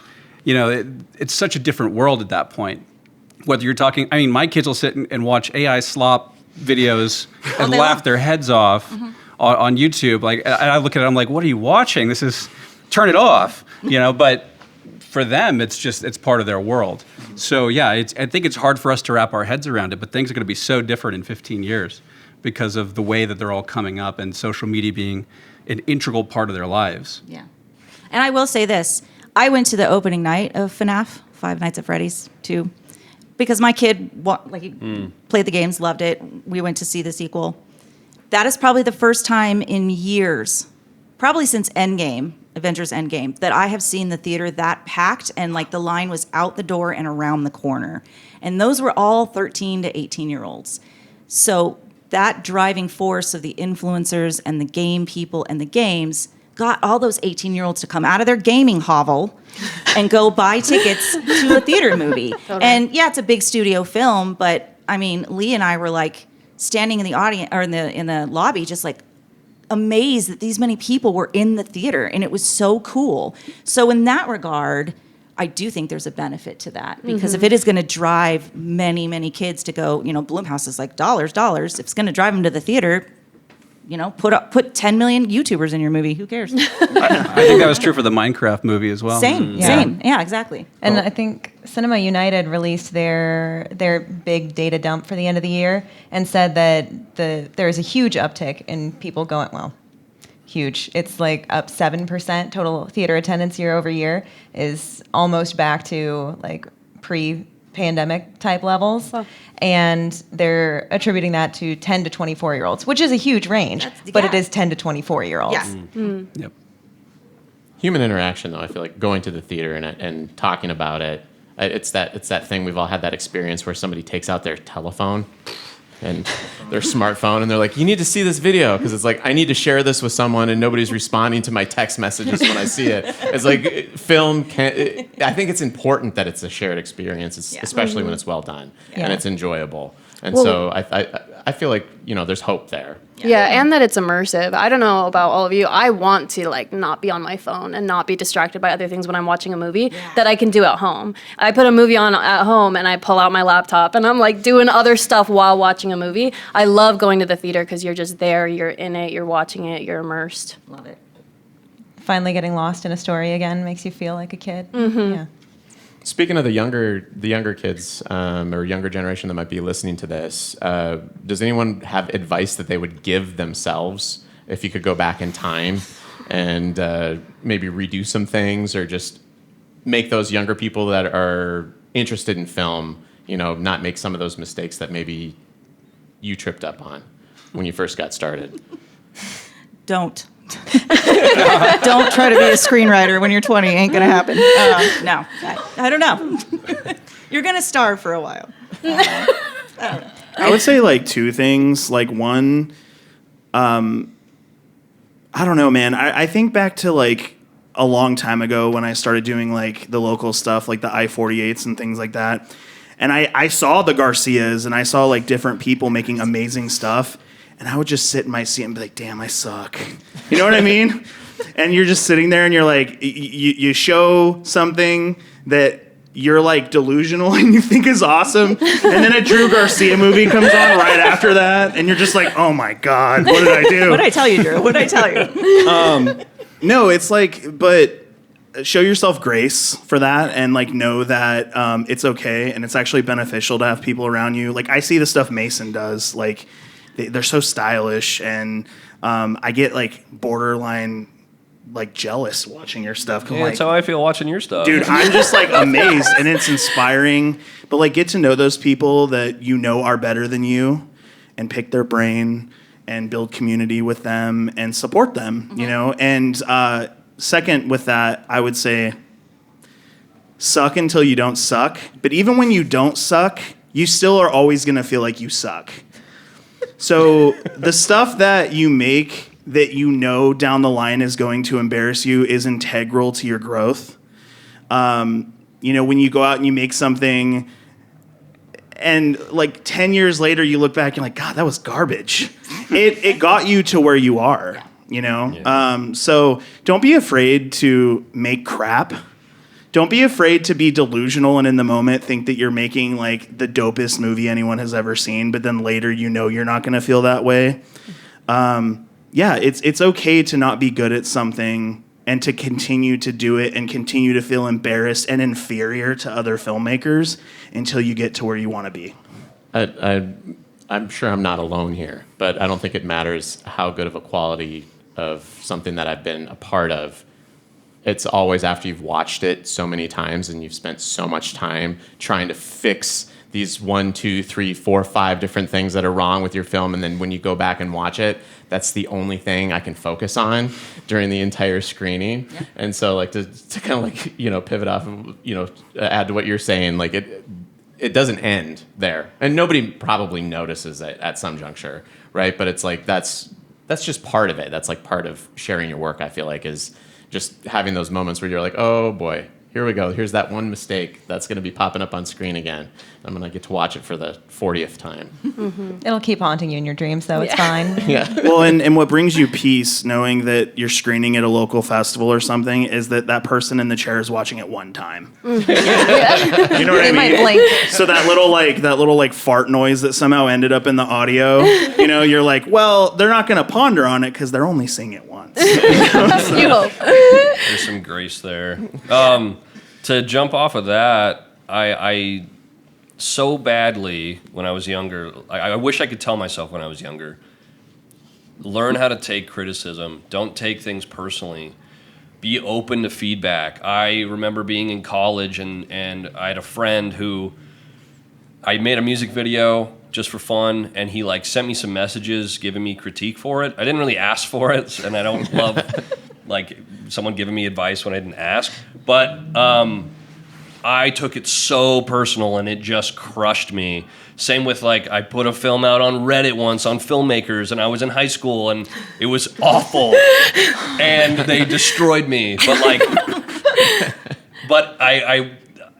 It's such a different world at that point. Whether you're talking, my kids will sit and watch AI slop videos and laugh their heads off on YouTube. Like, I look at it, I'm like, what are you watching? Turn it off, but for them, it's part of their world. So yeah, I think it's hard for us to wrap our heads around it, but things are going to be so different in 15 years because of the way that they're all coming up and social media being an integral part of their lives. Yeah. And I will say this. I went to the opening night of FNAF, Five Nights at Freddy's 2, because my kid played the games, loved it. We went to see the sequel. That is probably the first time in years, probably since Endgame, Avengers Endgame, that I have seen the theater that packed and like the line was out the door and around the corner. And those were all 13 to 18-year-olds. So that driving force of the influencers and the game people and the games got all those 18-year-olds to come out of their gaming hovel and go buy tickets to a theater movie. Totally. And yeah, it's a big studio film, but Lee and I were like standing in the audience or in the lobby, just like amazed that these many people were in the theater, and it was so cool. So in that regard, I do think there's a benefit to that, because if it is going to drive many, many kids to go, Blumhouse is like dollars. If it's going to drive them to the theater, put 10 million YouTubers in your movie. Who cares? I think that was true for the Minecraft movie as well. Same. Yeah, exactly. And I think Cinema United released their big data dump for the end of the year and said that there is a huge uptick in people going, huge. It's like up 7% total theater attendance year over year is almost back to like pre-pandemic type levels. Wow. And they're attributing that to 10 to 24-year-olds, which is a huge range, but it is 10 to 24-year-olds. Yeah. Yep. Human interaction, though, I feel like going to the theater and talking about it, it's that thing, we've all had that experience where somebody takes out their telephone and their smartphone, and they're like, you need to see this video, because it's like, I need to share this with someone, and nobody's responding to my text messages when I see it. It's like, film I think it's important that it's a shared experience, especially when it's well done, and it's enjoyable. And so I feel like, there's hope there. Yeah, and that it's immersive. I don't know about all of you. I want to not be on my phone and not be distracted by other things when I'm watching a movie that I can do at home. I put a movie on at home and I pull out my laptop and I'm like doing other stuff while watching a movie. I love going to the theater because you're just there, you're in it, you're watching it, you're immersed. Love it. Finally getting lost in a story again makes you feel like a kid. Mm-hmm. Yeah. Speaking of the younger kids or younger generation that might be listening to this, does anyone have advice that they would give themselves if you could go back in time and maybe redo some things, or just make those younger people that are interested in film, not make some of those mistakes that maybe you tripped up on when you first got started? Don't try to be a screenwriter when you're 20. Ain't gonna happen. No, I don't know. You're gonna starve for a while. I don't know. I would say like two things. Like one, I don't know, man. I think back to like a long time ago when I started doing like the local stuff, like the I-48s and things like that. And I saw the Garcias and I saw like different people making amazing stuff. And I would just sit in my seat and be like, damn, I suck. You know what I mean? And you're just sitting there and you're like, you show something that you're like delusional and you think is awesome, and then a Drew Garcia movie comes on right after that, and you're just like, oh my God, what did I do? What did I tell you, Drew? What did I tell you? No, it's like, but show yourself grace for that, and like know that it's okay, and it's actually beneficial to have people around you. Like I see the stuff Mason does, like they're so stylish, and I get like borderline like jealous watching your stuff. Yeah, that's how I feel watching your stuff. Dude, I'm just like amazed, and it's inspiring. But like get to know those people that you know are better than you, and pick their brain and build community with them and support them, you know? And second with that, I would say suck until you don't suck. But even when you don't suck, you still are always going to feel like you suck. So the stuff that you make that you know down the line is going to embarrass you is integral to your growth. You know, when you go out and you make something and like 10 years later you look back and you're like, God, that was garbage. It got you to where you are, you know? Yeah. So don't be afraid to make crap. Don't be afraid to be delusional and in the moment think that you're making like the dopest movie anyone has ever seen, but then later you know you're not going to feel that way. Yeah, it's okay to not be good at something and to continue to do it and continue to feel embarrassed and inferior to other filmmakers until you get to where you want to be. I'm sure I'm not alone here, but I don't think it matters how good of a quality of something that I've been a part of. It's always after you've watched it so many times and you've spent so much time trying to fix these 1, 2, 3, 4, 5 different things that are wrong with your film, and then when you go back and watch it, that's the only thing I can focus on during the entire screening. Yeah. And so, like to kind of like pivot off and add to what you're saying, like it doesn't end there, and nobody probably notices it at some juncture, right? But it's like that's just part of it. That's like part of sharing your work. I feel like is just having those moments where you're like, oh boy, here we go. Here's that one mistake that's going to be popping up on screen again. I'm going to get to watch it for the 40th time. Mm-hmm. It'll keep haunting you in your dreams, though. It's fine. Yeah. Well, and what brings you peace, knowing that you're screening at a local festival or something, is that person in the chair is watching it one time. Mm-hmm. You know what I mean? Might blink. So that little fart noise that somehow ended up in the audio, you're like, well, they're not going to ponder on it because they're only seeing it once. You hope. There's some grace there. To jump off of that, I so badly when I was younger, I wish I could tell myself when I was younger, learn how to take criticism. Don't take things personally. Be open to feedback. I remember being in college and I had a friend who I made a music video just for fun, and he sent me some messages giving me critique for it. I didn't really ask for it, and I don't love someone giving me advice when I didn't ask. But I took it so personal, and it just crushed me. Same with I put a film out on Reddit once on Filmmakers, and I was in high school, and it was awful, and they destroyed me. But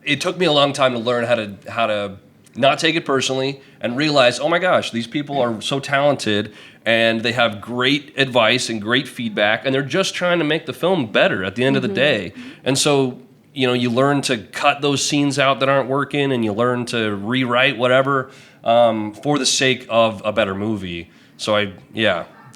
it took me a long time to learn how to not take it personally and realize, oh my gosh, these people are so talented and they have great advice and great feedback, and they're just trying to make the film better at the end of the day. And so, you learn to cut those scenes out that aren't working, and you learn to rewrite whatever for the sake of a better movie. So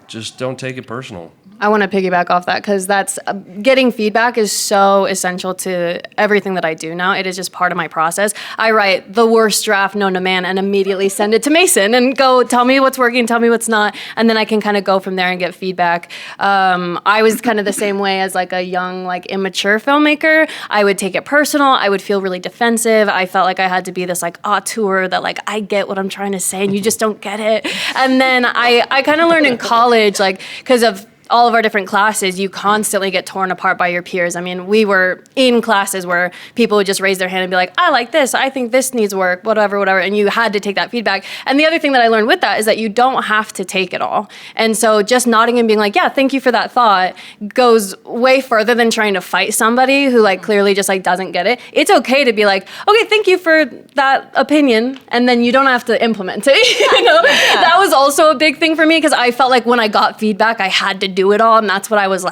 just don't take it personal. I want to piggyback off that because that's getting feedback is so essential to everything that I do now. It is just part of my process. I write the worst draft known to man and immediately send it to Mason and go, tell me what's working, tell me what's not, and then I can kind of go from there and get feedback. I was kind of the same way as a young, immature filmmaker. I would take it personal. I would feel really defensive. I felt like I had to be this auteur that I get what I'm trying to say and you just don't get it. And then I kind of learned in college, because of all of our different classes, you constantly get torn apart by your peers. I mean, we were in classes where people would just raise their hand and be like, I like this, I think this needs work, whatever, and you had to take that feedback. And the other thing that I learned with that is that you don't have to take it all. And so just nodding and being like, yeah, thank you for that thought goes way further than trying to fight somebody who clearly just doesn't get it. It's okay to be like, okay, thank you for that opinion, and then you don't have to implement it. That was also a big thing for me because I felt like when I got feedback, I had to do it all, and that's what I was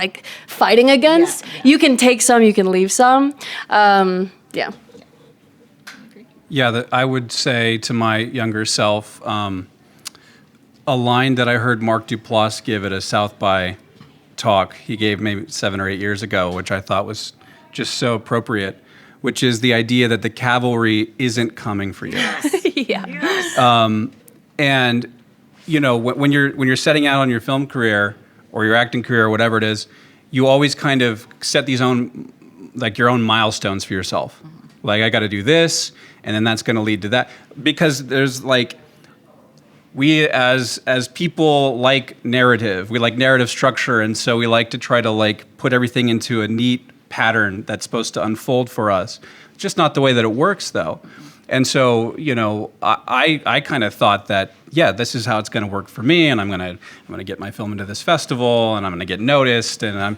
fighting against. Yeah. You can take some, you can leave some. Yeah. Yeah, I would say to my younger self, a line that I heard Mark Duplass give at a South by talk he gave maybe 7 or 8 years ago, which I thought was just so appropriate, which is the idea that the cavalry isn't coming for you. Yeah. And you know, when you're setting out on your film career or your acting career or whatever it is, you always kind of set these your own milestones for yourself. Like, I got to do this, and then that's going to lead to that. Because there's we as people like narrative. We like narrative structure, and so we like to try to put everything into a neat pattern that's supposed to unfold for us. It's just not the way that it works, though. And so, you know, I kind of thought that, yeah, this is how it's going to work for me, and I'm going to get my film into this festival, and I'm going to get noticed, and I'm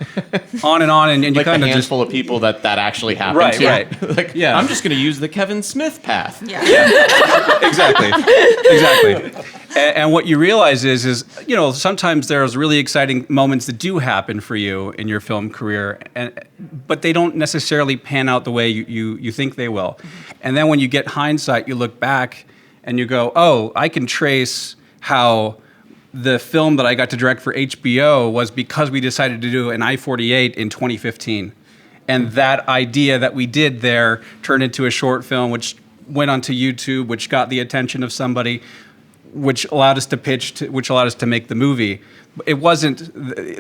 on, and you kind of just handful of people that actually happened right, to. Right. Yeah. I'm just going to use the Kevin Smith path. Yeah. Exactly. And what you realize is, you know, sometimes there's really exciting moments that do happen for you in your film career, but they don't necessarily pan out the way you think they will. And then when you get hindsight, you look back and you go, oh, I can trace how the film that I got to direct for HBO was because we decided to do an I-48 in 2015. And that idea that we did there turned into a short film, which went onto YouTube, which got the attention of somebody, which allowed us to pitch, which allowed us to make the movie. It wasn't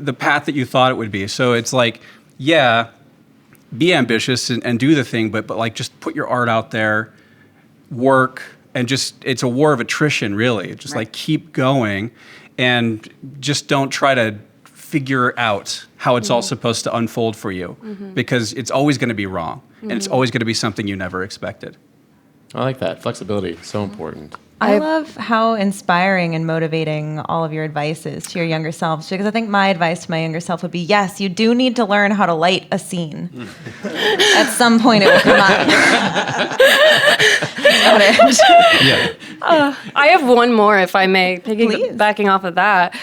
the path that you thought it would be. So it's like, yeah, be ambitious and do the thing, but just put your art out there, work, and just, it's a war of attrition, really. Just keep going, and just don't try to figure out how it's all supposed to unfold for you, because it's always going to be wrong, and it's always going to be something you never expected. I like that. Flexibility, so important. I love how inspiring and motivating all of your advice is to your younger selves, because I think my advice to my younger self would be, yes, you do need to learn how to light a scene. At some point it will come up. I have one more, if I may, Please. backing off of that,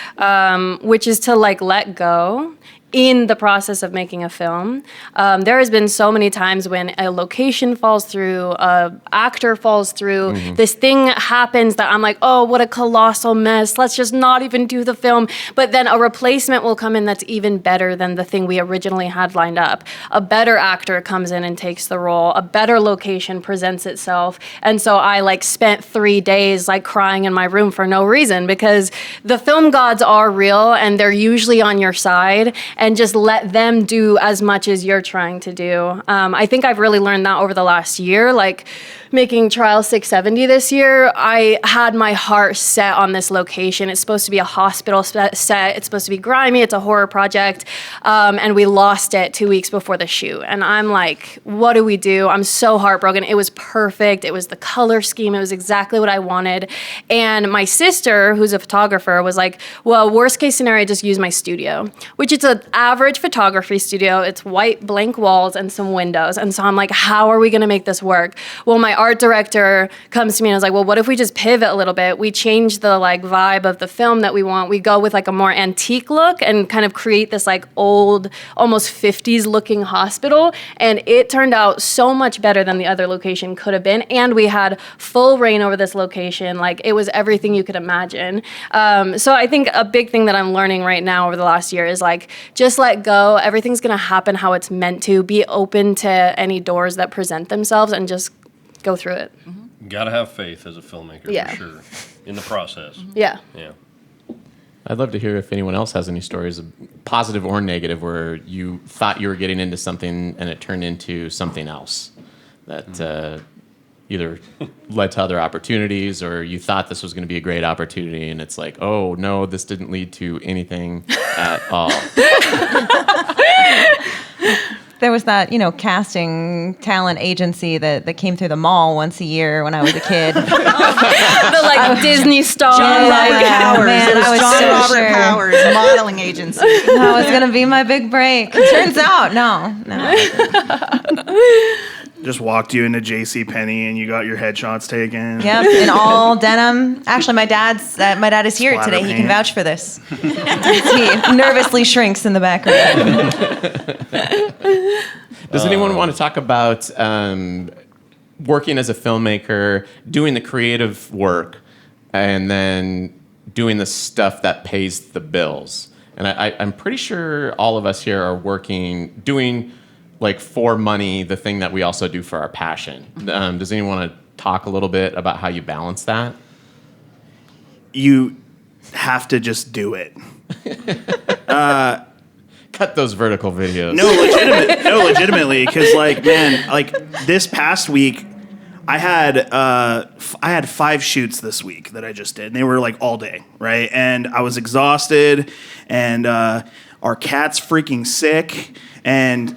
which is to let go in the process of making a film. There has been so many times when a location falls through, a actor falls through, this thing happens that I'm like, oh, what a colossal mess. Let's just not even do the film. But then a replacement will come in that's even better than the thing we originally had lined up. A better actor comes in and takes the role. A better location presents itself. And so I spent 3 days crying in my room for no reason, because the film gods are real and they're usually on your side. And just let them do as much as you're trying to do. I think I've really learned that over the last year. Making Trial 670 this year, I had my heart set on this location. It's supposed to be a hospital set. It's supposed to be grimy. It's a horror project. And we lost it 2 weeks before the shoot. And I'm like, what do we do? I'm so heartbroken. It was perfect. It was the color scheme. It was exactly what I wanted. And my sister, who's a photographer, was like, well, worst case scenario, just use my studio, which is an average photography studio. It's white blank walls and some windows. And so I'm like, how are we going to make this work? Well, my art director comes to me and was like, well, what if we just pivot a little bit? We change the vibe of the film that we want. We go with a more antique look and kind of create this old, almost 50s looking hospital. And it turned out so much better than the other location could have been. And we had full reign over this location. It was everything you could imagine. So I think a big thing that I'm learning right now over the last year is just let go. Everything's going to happen how it's meant to. Be open to any doors that present themselves and just go through it. Got to have faith as a filmmaker, Yeah. for sure, in the process. Yeah. Yeah. I'd love to hear if anyone else has any stories, positive or negative, where you thought you were getting into something and it turned into something else that either led to other opportunities, or you thought this was going to be a great opportunity and it's like, oh no, this didn't lead to anything at all. There was that, casting talent agency that came through the mall once a year when I was a kid. The Disney star. John Robert Powers. man, It was I was John so Robert sure. Powers modeling agency. That was going to be my big break. Turns out, no. Just walked you into JCPenney and you got your headshots taken. Yep, in all denim. Actually, my dad is here Splatter today. He can paint. vouch for this. He nervously shrinks in the background. Does anyone want to talk about working as a filmmaker, doing the creative work, and then doing the stuff that pays the bills. And I'm pretty sure all of us here are doing like for money, the thing that we also do for our passion. Does anyone want to talk a little bit about how you balance that? You have to just do it. Cut those vertical videos. No, legitimately, because like, man, like this past week, I had 5 shoots this week that I just did, and they were like all day, right? And I was exhausted, and our cat's freaking sick, and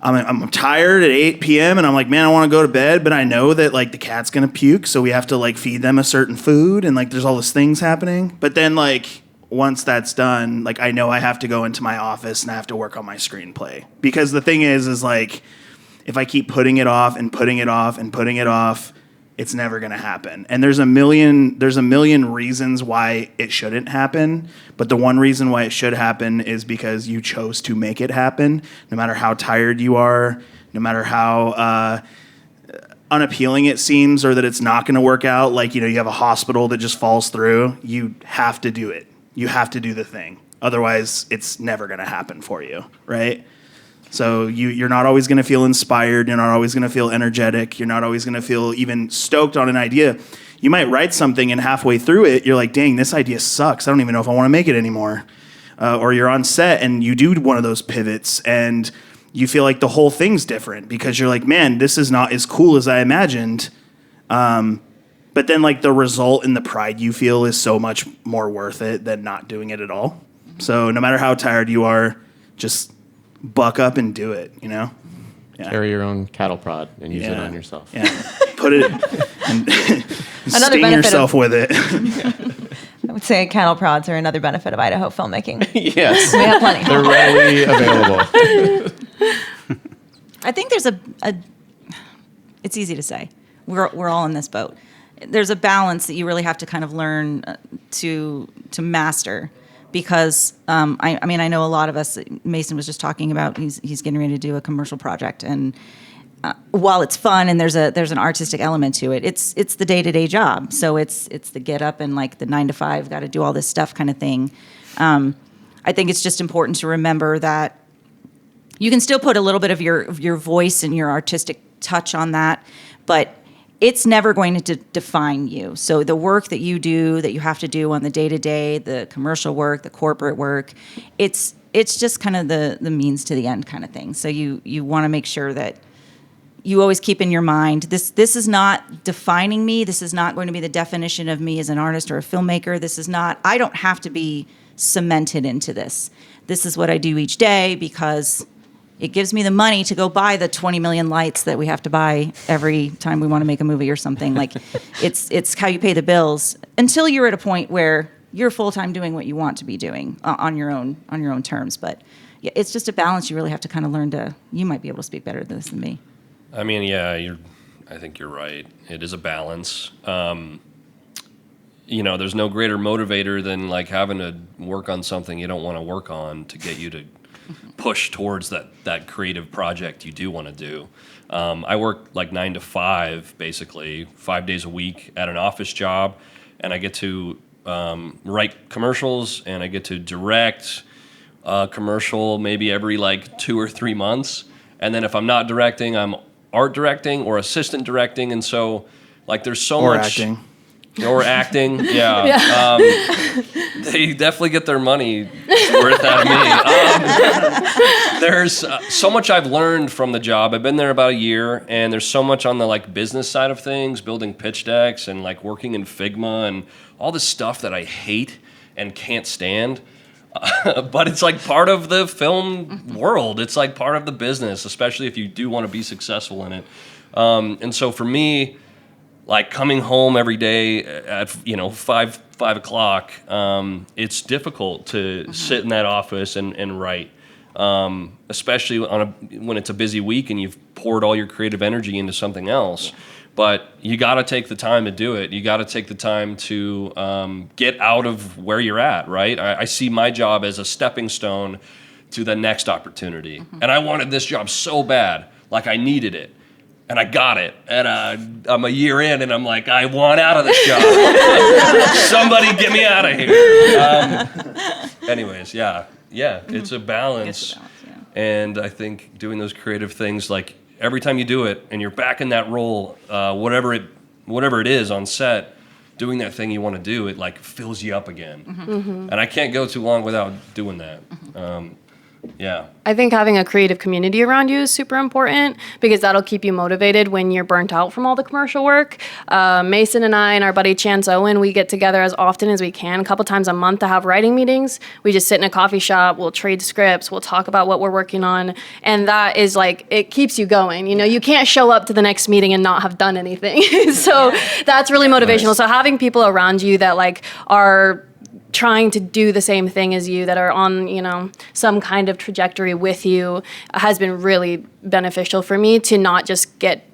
I'm tired at 8 p.m. and I'm like, man, I want to go to bed, but I know that like the cat's gonna puke, so we have to like feed them a certain food, and like there's all these things happening. But then like once that's done, like I know I have to go into my office and I have to work on my screenplay, because the thing is like if I keep putting it off and putting it off and putting it off, it's never going to happen. And there's a million reasons why it shouldn't happen, but the one reason why it should happen is because you chose to make it happen. No matter how tired you are, no matter how unappealing it seems, or that it's not going to work out, like, you know, you have a hospital that just falls through, you have to do it. You have to do the thing. Otherwise, it's never going to happen for you, right? So you're not always going to feel inspired. You're not always going to feel energetic. You're not always going to feel even stoked on an idea. You might write something and halfway through it, you're like, dang, this idea sucks. I don't even know if I want to make it anymore. Or you're on set and you do one of those pivots and you feel like the whole thing's different because you're like, man, this is not as cool as I imagined. But then like the result and the pride you feel is so much more worth it than not doing it at all. So no matter how tired you are, just buck up and do it, you know? Yeah. Carry your own cattle prod and use it on yourself. Yeah. Put it and sting yourself with it. I would say cattle prods are another benefit of Idaho filmmaking. Yes. We have plenty. They're readily available. I think there's it's easy to say. We're all in this boat. There's a balance that you really have to kind of learn to master. Because I mean, I know a lot of us. Mason was just talking about he's getting ready to do a commercial project, and while it's fun and there's an artistic element to it, it's the day-to-day job. So it's the get up and like the 9 to 5, got to do all this stuff kind of thing. I think it's just important to remember that you can still put a little bit of your voice and your artistic touch on that, but it's never going to define you. So the work that you do, that you have to do on the day-to-day, the commercial work, the corporate work, it's just kind of the means to the end kind of thing. So you want to make sure that you always keep in your mind, this is not defining me. This is not going to be the definition of me as an artist or a filmmaker. I don't have to be cemented into this. This is what I do each day because it gives me the money to go buy the 20 million lights that we have to buy every time we want to make a movie or something. Like it's how you pay the bills until you're at a point where you're full-time doing what you want to be doing on your own terms. But yeah, it's just a balance you really have to kind of learn to. You might be able to speak better than this than me. I mean, yeah, I think you're right. It is a balance. You know, there's no greater motivator than like having to work on something you don't want to work on to get you to push towards that creative project you do want to do. I work like 9 to 5, basically 5 days a week at an office job, and I get to write commercials and I get to direct a commercial maybe every like 2 or 3 months. And then if I'm not directing, I'm art directing or assistant directing, and so like there's so much. Or acting, yeah. They definitely get their money worth out of me. There's so much I've learned from the job. I've been there about a year, and there's so much on the like business side of things, building pitch decks and like working in Figma and all this stuff that I hate and can't stand. But it's like part of the film world. It's like part of the business, especially if you do want to be successful in it. And so for me, like coming home every day at 5 o'clock, it's difficult to sit in that office and write, especially when it's a busy week and you've poured all your creative energy into something else. But you got to take the time to do it. You got to take the time to get out of where you're at, right? I see my job as a stepping stone to the next opportunity. And I wanted this job so bad, like I needed it. and I got it. And I'm a year in, and I'm like, I want out of this job. Somebody get me out of here. Anyways, yeah, it's a balance. And I think doing those creative things, like every time you do it and you're back in that role, whatever it is on set, doing that thing you want to do, it like fills you up again. And I can't go too long without doing that. Yeah. I think having a creative community around you is super important because that'll keep you motivated when you're burnt out from all the commercial work. Mason and I and our buddy Chance Owen, we get together as often as we can, a couple times a month to have writing meetings. We just sit in a coffee shop, we'll trade scripts, we'll talk about what we're working on. And that is like, it keeps you going. You know, you can't show up to the next meeting and not have done anything. So that's really motivational. Nice. So having people around you that like are trying to do the same thing as you, that are on, you know, some kind of trajectory with you, has been really beneficial for me to not just get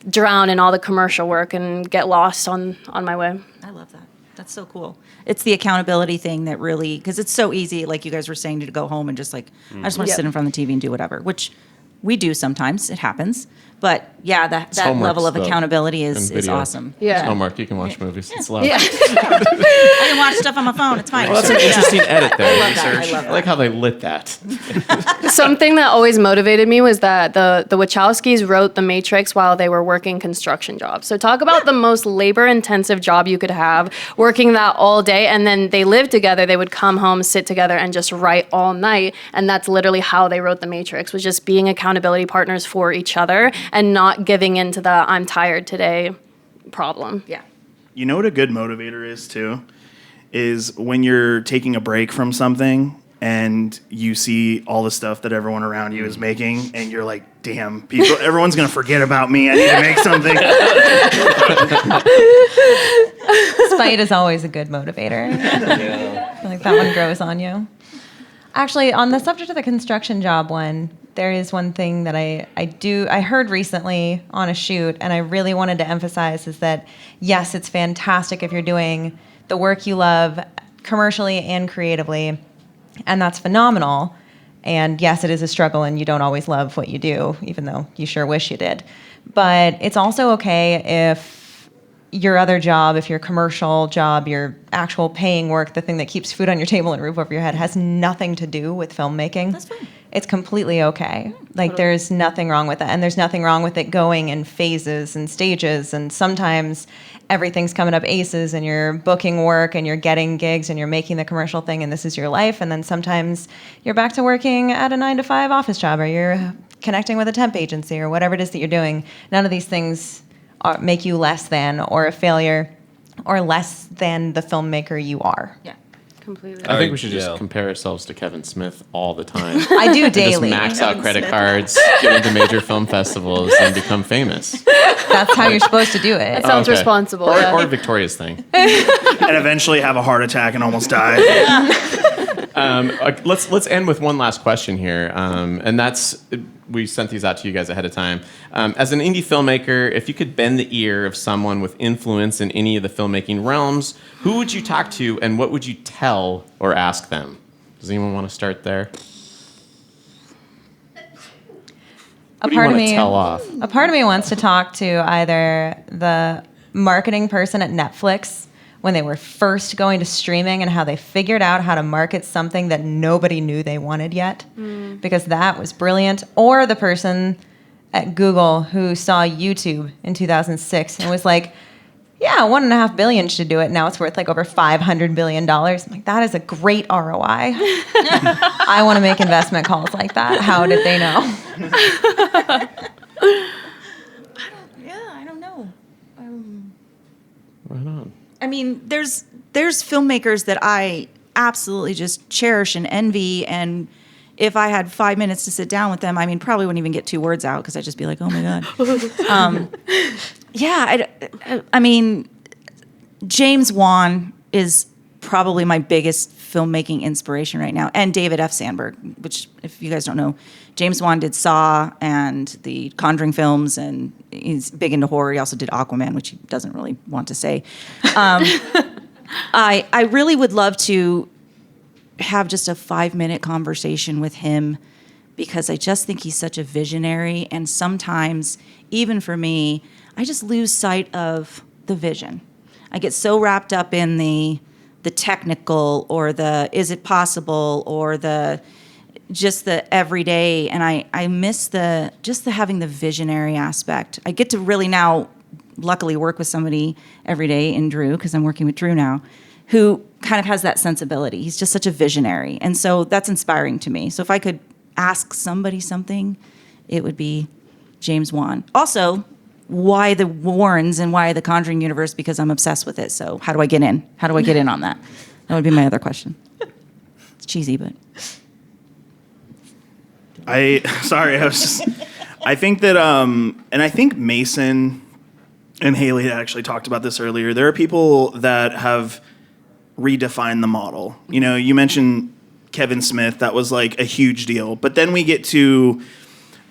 drowned in all the commercial work and get lost on my way. I love that. That's so cool. It's the accountability thing that really, because it's so easy, like you guys were saying, to go home and just like, I just want to sit in front of the TV and do whatever, which we do sometimes. It happens. But yeah, that level of accountability is awesome. Yeah. It's homework. You can watch movies. It's love. Yeah. I can watch stuff on my phone. It's fine. Well, that's an interesting edit there. I love that. I like how they lit that. Something that always motivated me was that the Wachowskis wrote The Matrix while they were working construction jobs. So talk about the most labor-intensive job you could have, working that all day, and then they lived together. They would come home, sit together, and just write all night. And that's literally how they wrote The Matrix, was just being accountability partners for each other and not giving into the I'm tired today problem. Yeah. You know what a good motivator is too? Is when you're taking a break from something and you see all the stuff that everyone around you is making and you're like, damn, everyone's going to forget about me. I need to make something. Spite is always a good motivator. Yeah. I feel like that one grows on you. Actually, on the subject of the construction job one, there is one thing that I heard recently on a shoot, and I really wanted to emphasize is that, yes, it's fantastic if you're doing the work you love commercially and creatively, and that's phenomenal. And yes, it is a struggle, and you don't always love what you do, even though you sure wish you did. But it's also okay if your other job, if your commercial job, your actual paying work, the thing that keeps food on your table and a roof over your head, has nothing to do with filmmaking. That's fine. It's completely okay. Like, there's nothing wrong with it. And there's nothing wrong with it going in phases and stages. And sometimes everything's coming up aces and you're booking work and you're getting gigs and you're making the commercial thing and this is your life. And then sometimes you're back to working at a 9-to-5 office job, or you're connecting with a temp agency, or whatever it is that you're doing. None of these things make you less than, or a failure, or less than the filmmaker you are. Yeah. Completely. I think we should just compare ourselves to Kevin Smith all the time. I do And daily. just max out credit cards, get into major film festivals, and become famous. That's how you're supposed to do it. That sounds responsible. Or Victoria's thing. And eventually have a heart attack and almost die. Let's end with one last question here, and that's, we sent these out to you guys ahead of time. As an indie filmmaker, if you could bend the ear of someone with influence in any of the filmmaking realms, who would you talk to, and what would you tell or ask them? Does anyone want to start there? Who do you want to tell off? A part of me wants to talk to either the marketing person at Netflix when they were first going to streaming and how they figured out how to market something that nobody knew they wanted yet, because that was brilliant, or the person at Google who saw YouTube in 2006 and was like, yeah, $1.5 billion should do it. Now it's worth like over $500 billion. I'm like, that is a great ROI. I want to make investment calls like that. How did they know? I don't know. Right on. I mean, there's filmmakers that I absolutely just cherish and envy, and if I had 5 minutes to sit down with them, I mean, probably wouldn't even get 2 words out because I'd just be like, oh my God. I mean, James Wan is probably my biggest filmmaking inspiration right now, and David F. Sandberg, which, if you guys don't know, James Wan did Saw and the Conjuring films, and he's big into horror. He also did Aquaman, which he doesn't really want to say. I really would love to have just a 5-minute conversation with him, because I just think he's such a visionary, and sometimes even for me, I just lose sight of the vision. I get so wrapped up in the technical or the is it possible or the everyday, and I miss the having the visionary aspect. I get to really now luckily work with somebody every day in Drew, because I'm working with Drew now, who kind of has that sensibility. He's just such a visionary, and so that's inspiring to me. So if I could ask somebody something, it would be James Wan. Also, why the Warrens and why the Conjuring universe? Because I'm obsessed with it. So how do I get in? How do I get in on that? That would be my other question. It's cheesy, but I think that and I think Mason and Hailey actually talked about this earlier. There are people that have redefined the model. You know, you mentioned Kevin Smith. That was like a huge deal. But then we get to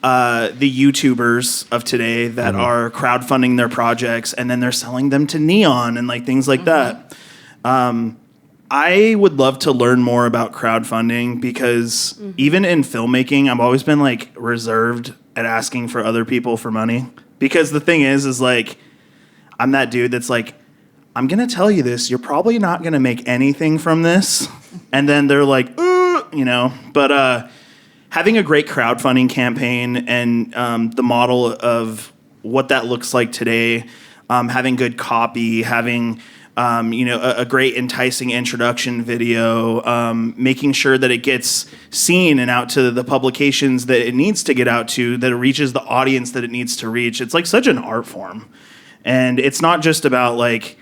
the YouTubers of today that are crowdfunding their projects and then they're selling them to Neon and like things like that. I would love to learn more about crowdfunding because even in filmmaking, I've always been like reserved at asking for other people for money. Because the thing is like, I'm that dude that's like, I'm going to tell you this. You're probably not going to make anything from this. And then they're like, you know, but having a great crowdfunding campaign and the model of what that looks like today, having good copy, having a great enticing introduction video, making sure that it gets seen and out to the publications that it needs to get out to, that it reaches the audience that it needs to reach. It's like such an art form. And it's not just about like,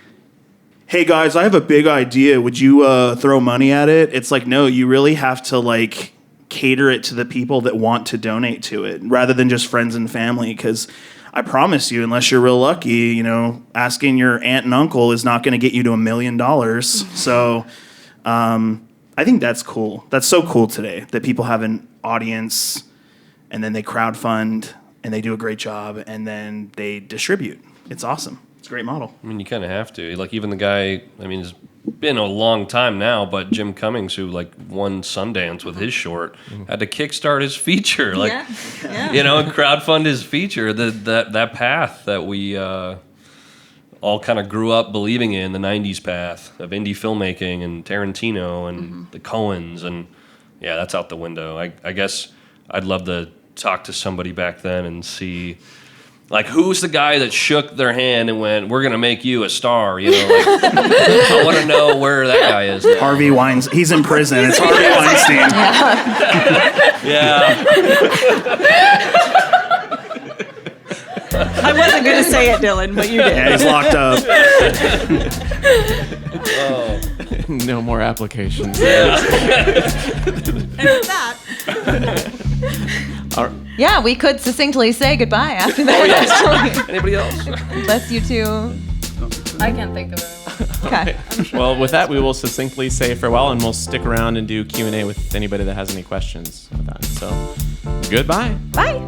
hey guys, I have a big idea. Would you throw money at it? It's like, no, you really have to like cater it to the people that want to donate to it rather than just friends and family. Because I promise you, unless you're real lucky, you know, asking your aunt and uncle is not going to get you to $1 million. So I think that's cool. That's so cool today that people have an audience and then they crowdfund and they do a great job and then they distribute. It's awesome. It's a great model. I mean, you kind of have to. Like, even the guy, I mean, it's been a long time now, but Jim Cummings, who, like, won Sundance with his short, had to kickstart his feature. Like, you know, and crowdfund his feature. That path that we all kind of grew up believing in, the 90s path of indie filmmaking and Tarantino and the Coens. And, yeah, that's out the window. I guess I'd love to talk to somebody back then and see... Like, who's the guy that shook their hand and went, we're going to make you a star, you know? Like, I want to know where that guy is now. Harvey Weinstein. He's in prison. It's Harvey Weinstein. Yeah. I wasn't going to say it, Dylan, but you did. Yeah, he's locked up. No more applications. And with that... All right. Yeah, we could succinctly say goodbye after that. Anybody else? Unless you two. I can't think of it. Okay. Well, with that, we will succinctly say farewell, and we'll stick around and do Q&A with anybody that has any questions about that. So, goodbye. Bye.